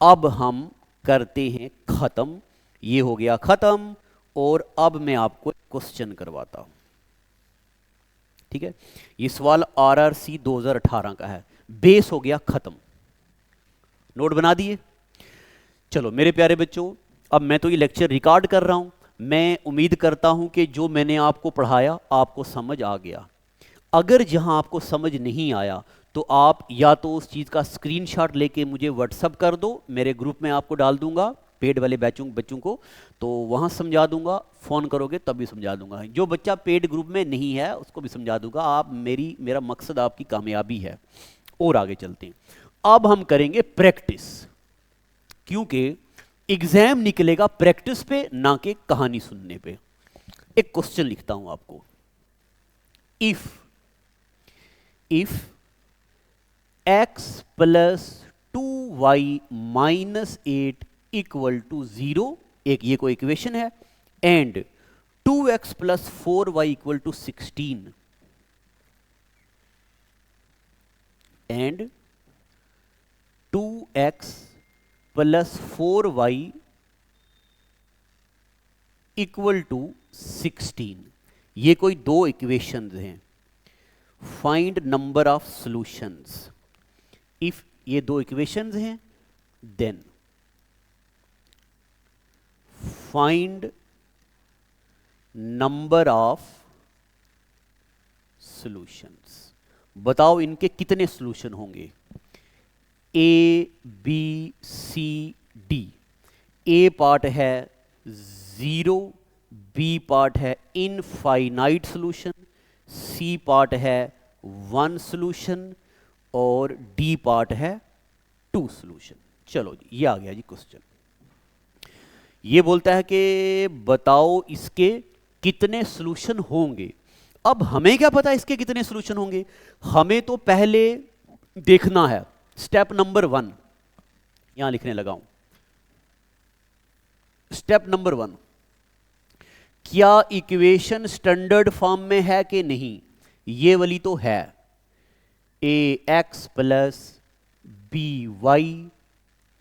अब हम करते हैं खत्म। ये हो गया खत्म, और अब मैं आपको क्वेश्चन करवाता हूं। ठीक है, ये सवाल RRC 2018 का है। बेस हो गया खत्म, नोट बना दिए। चलो मेरे प्यारे बच्चों, अब मैं तो ये लेक्चर रिकॉर्ड कर रहा हूं। मैं उम्मीद करता हूं कि जो मैंने आपको पढ़ाया आपको समझ आ गया। अगर जहां आपको समझ नहीं आया तो आप या तो उस चीज़ का स्क्रीनशॉट लेके मुझे व्हाट्सअप कर दो, मेरे ग्रुप में आपको डाल दूंगा, पेड वाले बच्चों को, तो वहाँ समझा दूंगा। फ़ोन करोगे तब भी समझा दूंगा। जो बच्चा पेड ग्रुप में नहीं है उसको भी समझा दूंगा। मेरा मकसद आपकी कामयाबी है। और आगे चलते हैं। अब हम करेंगे प्रैक्टिस, क्योंकि एग्जाम निकलेगा प्रैक्टिस पे, ना कि कहानी सुनने पे। एक क्वेश्चन लिखता हूं आपको। If x plus 2y minus 8 equal to 0, एक ये कोई इक्वेशन है, and 2x plus 4y equal to 16 and 2x plus 4y equal to 16, ये कोई दो इक्वेशंस हैं। Find number of solutions. If ये दो इक्वेशंस हैं, then find number of solutions. बताओ इनके कितने सॉल्यूशन होंगे? A B C D। A part है 0, B पार्ट है इनफाइनाइट सॉल्यूशन, C पार्ट है 1 सॉल्यूशन और D पार्ट है 2 सॉल्यूशन। चलो जी, ये आ गया जी क्वेश्चन। ये बोलता है कि बताओ इसके कितने सॉल्यूशन होंगे। अब हमें क्या पता इसके कितने सॉल्यूशन होंगे? हमें तो पहले देखना है स्टेप नंबर 1, यहां लिखने लगा हूं। स्टेप नंबर 1, क्या इक्वेशन स्टैंडर्ड फॉर्म में है कि नहीं? ये वाली तो है, a x plus b y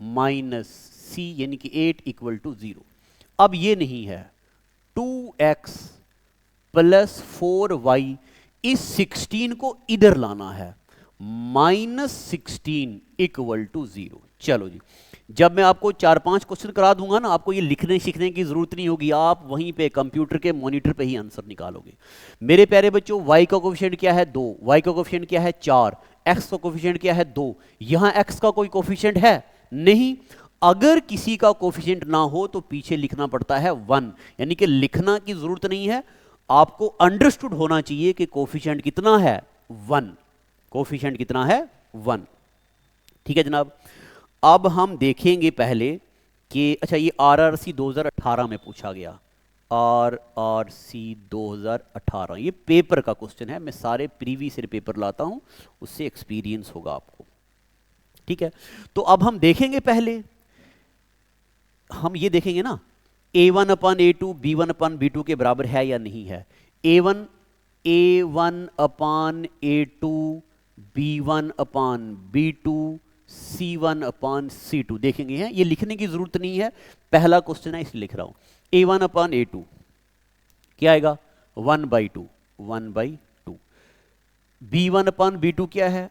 minus c यानी कि 8 इक्वल टू 0। अब ये नहीं है, 2x प्लस 4y, इस 16 को इधर लाना है, -16 इक्वल टू 0। चलो जी, जब मैं आपको 4-5 क्वेश्चन करा दूंगा ना, आपको ये लिखने सीखने की जरूरत नहीं होगी, आप वहीं पे कंप्यूटर के मॉनिटर पे ही आंसर निकालोगे। मेरे प्यारे बच्चों, y का कोफिशिएंट क्या है? 2, y का कोफिशिएंट क्या है? 4, x का कोफिशिएंट क्या है? 2। यहां x का कोई कोफिशिएंट है नहीं। अगर किसी का कोफिशिएंट ना हो तो पीछे लिखना पड़ता है 1, यानी कि लिखना की जरूरत नहीं है, आपको अंडरस्टूड होना चाहिए कि कोफिशिएंट कितना है? 1। कोफिशिएंट कितना है? 1। ठीक है जनाब। अब हम देखेंगे पहले कि अच्छा, ये आरआरसी 2018 में पूछा गया, आरआरसी 2018, ये पेपर का क्वेश्चन है। मैं सारे प्रीवियस ईयर पेपर लाता हूं, उससे एक्सपीरियंस होगा आपको। ठीक है, तो अब हम देखेंगे, पहले हम ये देखेंगे ना, a1 upon a2 b1 upon b2 के बराबर है या नहीं है। a1 upon a2 b1 upon b2 c1 upon c2 देखेंगे हैं। ये लिखने की जरूरत नहीं है, पहला क्वेश्चन है इसलिए लिख रहा हूं। a1 अपन a2 क्या आएगा? 1/2, 1/2। b1 अपन b2 क्या है?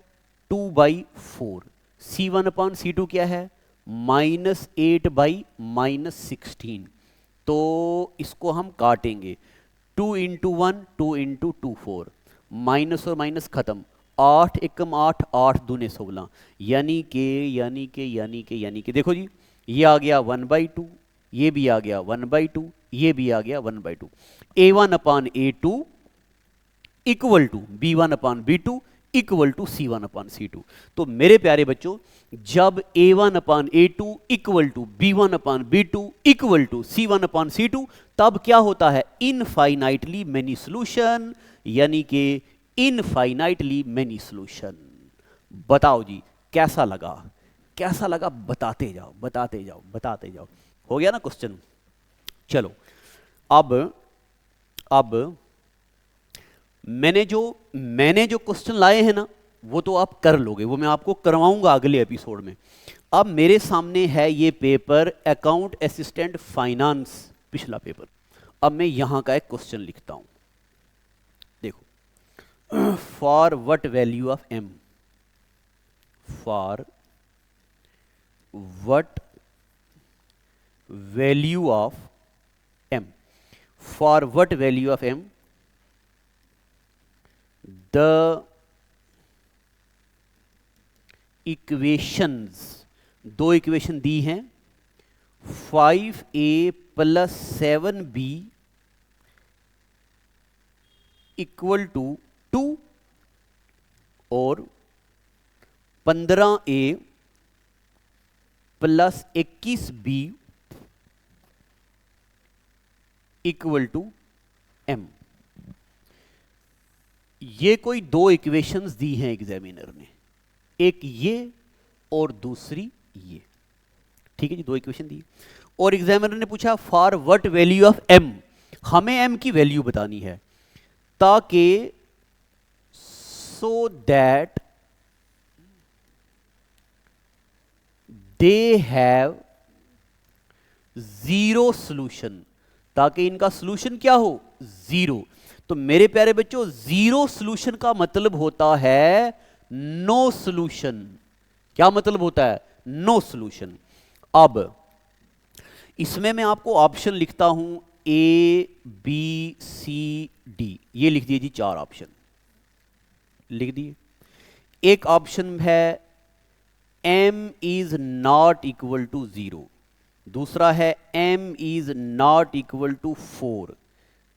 2/4। c1 अपन c2 क्या है? -8/-16। तो इसको हम काटेंगे, 2 × 1 2 × 2 4, माइनस और माइनस खत्म, 8 एकम 8, 8 दूने 16, यानी कि देखो जी, ये आ गया 1/2, ये भी आ गया 1/2, ये भी आ गया 1/2। a1 upon a2 equal to b1 upon b2 equal to c1 upon c2। तो मेरे प्यारे बच्चों, जब a1 upon a2 equal to b1 upon b2 equal to c1 upon c2, तब क्या होता है? इनफाइनाइटली मेनी सॉल्यूशन, यानी कि इनफाइनाइटली मेनी सॉल्यूशन। बताओ जी, कैसा लगा? कैसा लगा? बताते जाओ, बताते जाओ, बताते जाओ। हो गया ना क्वेश्चन? चलो, अब मैंने जो क्वेश्चन लाए हैं ना, वो तो आप कर लोगे, वो मैं आपको करवाऊंगा अगले एपिसोड में। अब मेरे सामने है ये पेपर, अकाउंट असिस्टेंट फाइनेंस, पिछला पेपर। अब मैं यहां का एक क्वेश्चन लिखता हूं, देखो। For what value of m, for what value of m, for what value of m the equations, दो इक्वेशन दी हैं, 5a + 7b इक्वल टू 2 और 15a + 21b equal to m। ये कोई दो इक्वेशंस दी हैं एग्जामिनर ने, एक ये और दूसरी ये। ठीक है जी, दो इक्वेशन दी और एग्जामिनर ने पूछा for what value of m, हमें m की वैल्यू बतानी है, ताकि so that they have zero solution, ताकि इनका सॉल्यूशन क्या हो? जीरो। तो मेरे प्यारे बच्चों, जीरो सॉल्यूशन का मतलब होता है नो सॉल्यूशन। क्या मतलब होता है? No solution. अब इसमें मैं आपको ऑप्शन लिखता हूं, A B C D, ये लिख दिए जी, 4 ऑप्शन लिख दिए। एक ऑप्शन है m is not equal to 0, दूसरा है m is not equal to 4,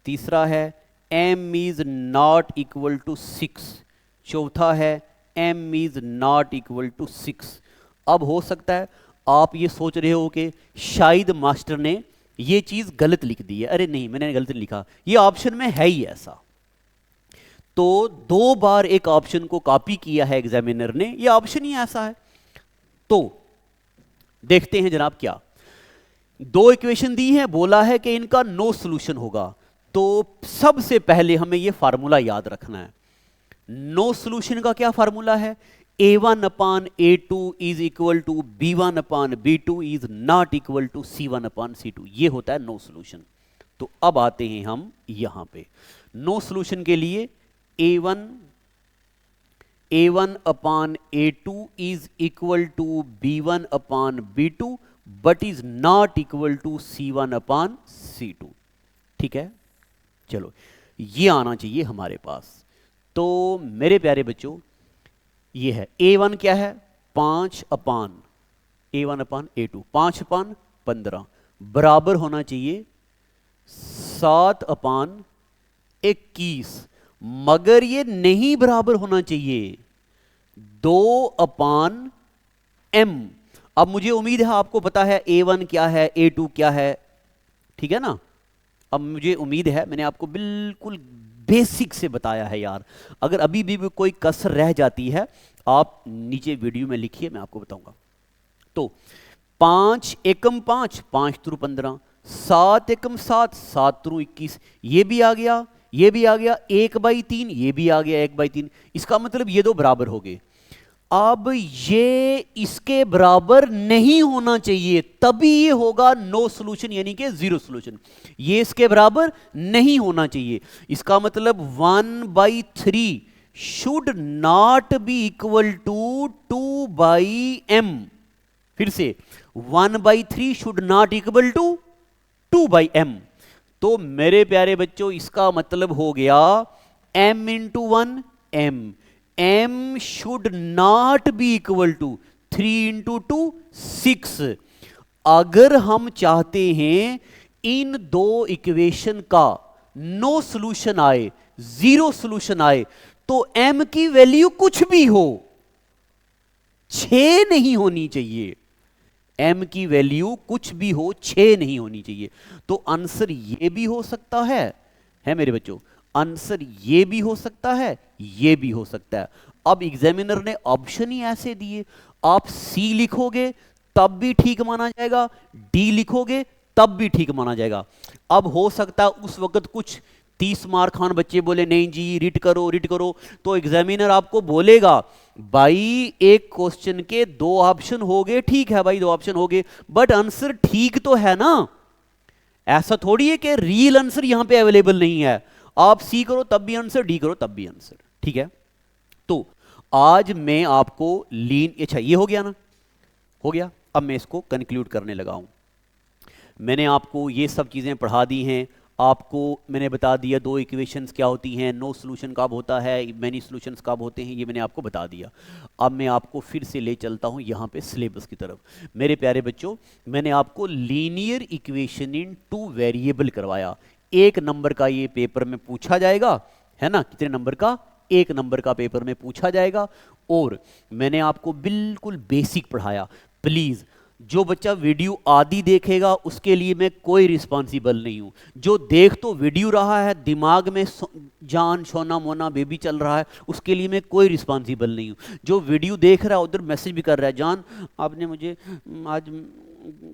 तीसरा है m is not equal to 6, चौथा है m is not equal to 6। अब हो सकता है आप ये सोच रहे हो कि शायद मास्टर ने ये चीज गलत लिख दी है। अरे नहीं, मैंने गलत नहीं लिखा, ये ऑप्शन में है ही ऐसा। तो 2 बार एक ऑप्शन को कॉपी किया है एग्जामिनर ने, ये ऑप्शन ही ऐसा है। तो देखते हैं जनाब, क्या 2 इक्वेशन दी है, बोला है कि इनका नो सॉल्यूशन होगा। तो सबसे पहले हमें यह फार्मूला याद रखना है। नो सॉल्यूशन का क्या फार्मूला है? a1 upon a2 is equal to b1 upon b2 is not equal to c1 upon c2। ये होता है नो सॉल्यूशन। तो अब आते हैं हम यहां पे नो सॉल्यूशन के लिए a1 upon a2 is equal to b1 upon b2 but is not equal to c1 upon c2। ठीक है, चलो ये आना चाहिए हमारे पास। तो मेरे प्यारे बच्चों ये है a1 क्या है? 5 अपान a1 अपान a2, 5 अपान 15 बराबर होना चाहिए 7 अपान 21, मगर ये नहीं बराबर होना चाहिए 2 अपान m। अब मुझे उम्मीद है आपको पता है a1 क्या है, a2 क्या है, ठीक है ना? अब मुझे उम्मीद है मैंने आपको बिल्कुल बेसिक से बताया है यार। अगर अभी भी कोई कसर रह जाती है आप नीचे वीडियो में लिखिए, मैं आपको बताऊंगा। तो 5 एकम 5, 5 त्रू 15, 7 एकम 7, 7 त्रू 21, ये भी आ गया, ये भी आ गया 1/3, ये भी आ गया 1/3। इसका मतलब ये दो बराबर हो गए। अब ये इसके बराबर नहीं होना चाहिए, तभी ये होगा नो सॉल्यूशन यानी कि जीरो सॉल्यूशन। ये इसके बराबर नहीं होना चाहिए। इसका मतलब 1/3 should not be equal to 2/m। फिर से 1/3 should not equal to 2/m। तो मेरे प्यारे बच्चों इसका मतलब हो गया m into 1 m, m should not be equal to 3 into 2 6। अगर हम चाहते हैं इन दो इक्वेशन का नो सॉल्यूशन आए, जीरो सॉल्यूशन आए, तो m की वैल्यू कुछ भी हो 6 नहीं होनी चाहिए। m की वैल्यू कुछ भी हो 6 नहीं होनी चाहिए। तो आंसर ये भी हो सकता है मेरे बच्चों, आंसर ये भी हो सकता है, ये भी हो सकता है। अब एग्जामिनर ने ऑप्शन ही ऐसे दिए, आप सी लिखोगे तब भी ठीक माना जाएगा, डी लिखोगे तब भी ठीक माना जाएगा। अब हो सकता है उस वक्त कुछ 30 मार खान बच्चे बोले नहीं जी रीड करो रीड करो, तो एग्जामिनर आपको बोलेगा भाई एक क्वेश्चन के 2 ऑप्शन हो गए, ठीक है भाई 2 ऑप्शन हो गए, बट आंसर ठीक तो है ना। ऐसा थोड़ी है कि रियल आंसर यहां पे अवेलेबल नहीं है। आप सी करो तब भी आंसर, डी करो तब भी आंसर, ठीक है। तो आज मैं आपको अच्छा ये हो गया ना, हो गया। अब मैं इसको कंक्लूड करने लगा हूं। मैंने आपको ये सब चीजें पढ़ा दी हैं, आपको मैंने बता दिया 2 इक्वेशंस क्या होती हैं, नो सॉल्यूशन कब होता है, मेनी सॉल्यूशंस कब होते हैं, ये मैंने आपको बता दिया। अब मैं आपको फिर से ले चलता हूं यहां पे सिलेबस की तरफ। मेरे प्यारे बच्चों मैंने आपको लीनियर इक्वेशन इन 2 वेरिएबल करवाया। 1 नंबर का ये पेपर में पूछा जाएगा, है ना? कितने नंबर का? 1 नंबर का पेपर में पूछा जाएगा। और मैंने आपको बिल्कुल बेसिक पढ़ाया। प्लीज जो बच्चा वीडियो आधी देखेगा उसके लिए मैं कोई रिस्पॉन्सिबल नहीं हूं। जो देख तो वीडियो रहा है, दिमाग में जान सोना मोना बेबी चल रहा है, उसके लिए मैं कोई रिस्पॉन्सिबल नहीं हूं। जो वीडियो देख रहा है उधर मैसेज भी कर रहा है, जान आपने मुझे आज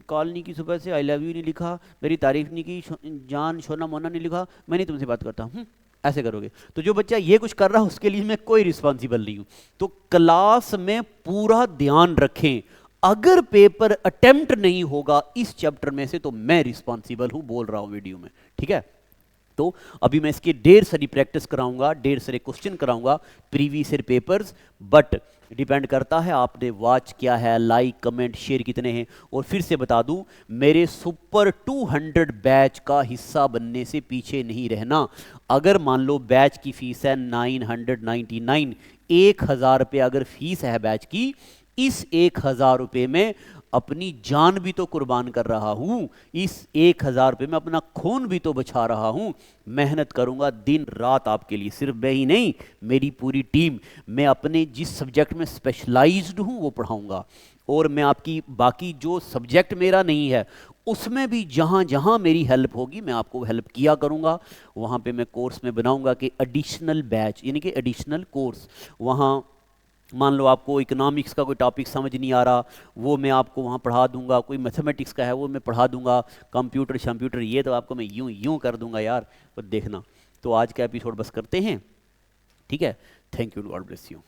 कॉल नहीं की, सुबह से आई लव यू नहीं लिखा, मेरी तारीफ नहीं की, जान सोना मोना नहीं लिखा, मैं नहीं तुमसे बात करता हूं, ऐसे करोगे। तो जो बच्चा ये कुछ कर रहा है उसके लिए मैं कोई रिस्पॉन्सिबल नहीं हूं। तो क्लास में पूरा ध्यान रखें। अगर पेपर अटेम्प्ट नहीं होगा इस चैप्टर में से तो मैं रिस्पॉन्सिबल हूं, बोल रहा हूं वीडियो में, ठीक है। तो अभी मैं इसकी ढेर सारी प्रैक्टिस कराऊंगा, ढेर सारे क्वेश्चन कराऊंगा, previous year papers, but depend करता है आपने वॉच किया है, लाइक कमेंट शेयर कितने हैं। और फिर से बता दूं मेरे सुपर 200 बैच का हिस्सा बनने से पीछे नहीं रहना। अगर मान लो बैच की फीस है 999, 1000 रुपये अगर फीस है बैच की, इस 1000 रुपये में अपनी जान भी तो कुर्बान कर रहा हूं, इस 1000 रुपये में अपना खून भी तो बचा रहा हूं। मेहनत करूंगा दिन रात आपके लिए, सिर्फ मैं ही नहीं मेरी पूरी टीम। मैं अपने जिस सब्जेक्ट में स्पेशलाइज्ड हूं वो पढ़ाऊंगा, और मैं आपकी बाकी जो सब्जेक्ट मेरा नहीं है उसमें भी जहां जहां मेरी हेल्प होगी मैं आपको हेल्प किया करूंगा। वहां पे मैं कोर्स में बनाऊंगा कि एडिशनल बैच यानी कि एडिशनल कोर्स, वहां मान लो आपको इकोनॉमिक्स का कोई टॉपिक समझ नहीं आ रहा, वो मैं आपको वहाँ पढ़ा दूंगा, कोई मैथमेटिक्स का है वो मैं पढ़ा दूंगा, कंप्यूटर शम्प्यूटर ये तो आपको मैं यूं यूं कर दूंगा यार, वो देखना। तो आज का एपिसोड बस करते हैं, ठीक है। Thank you, God bless you.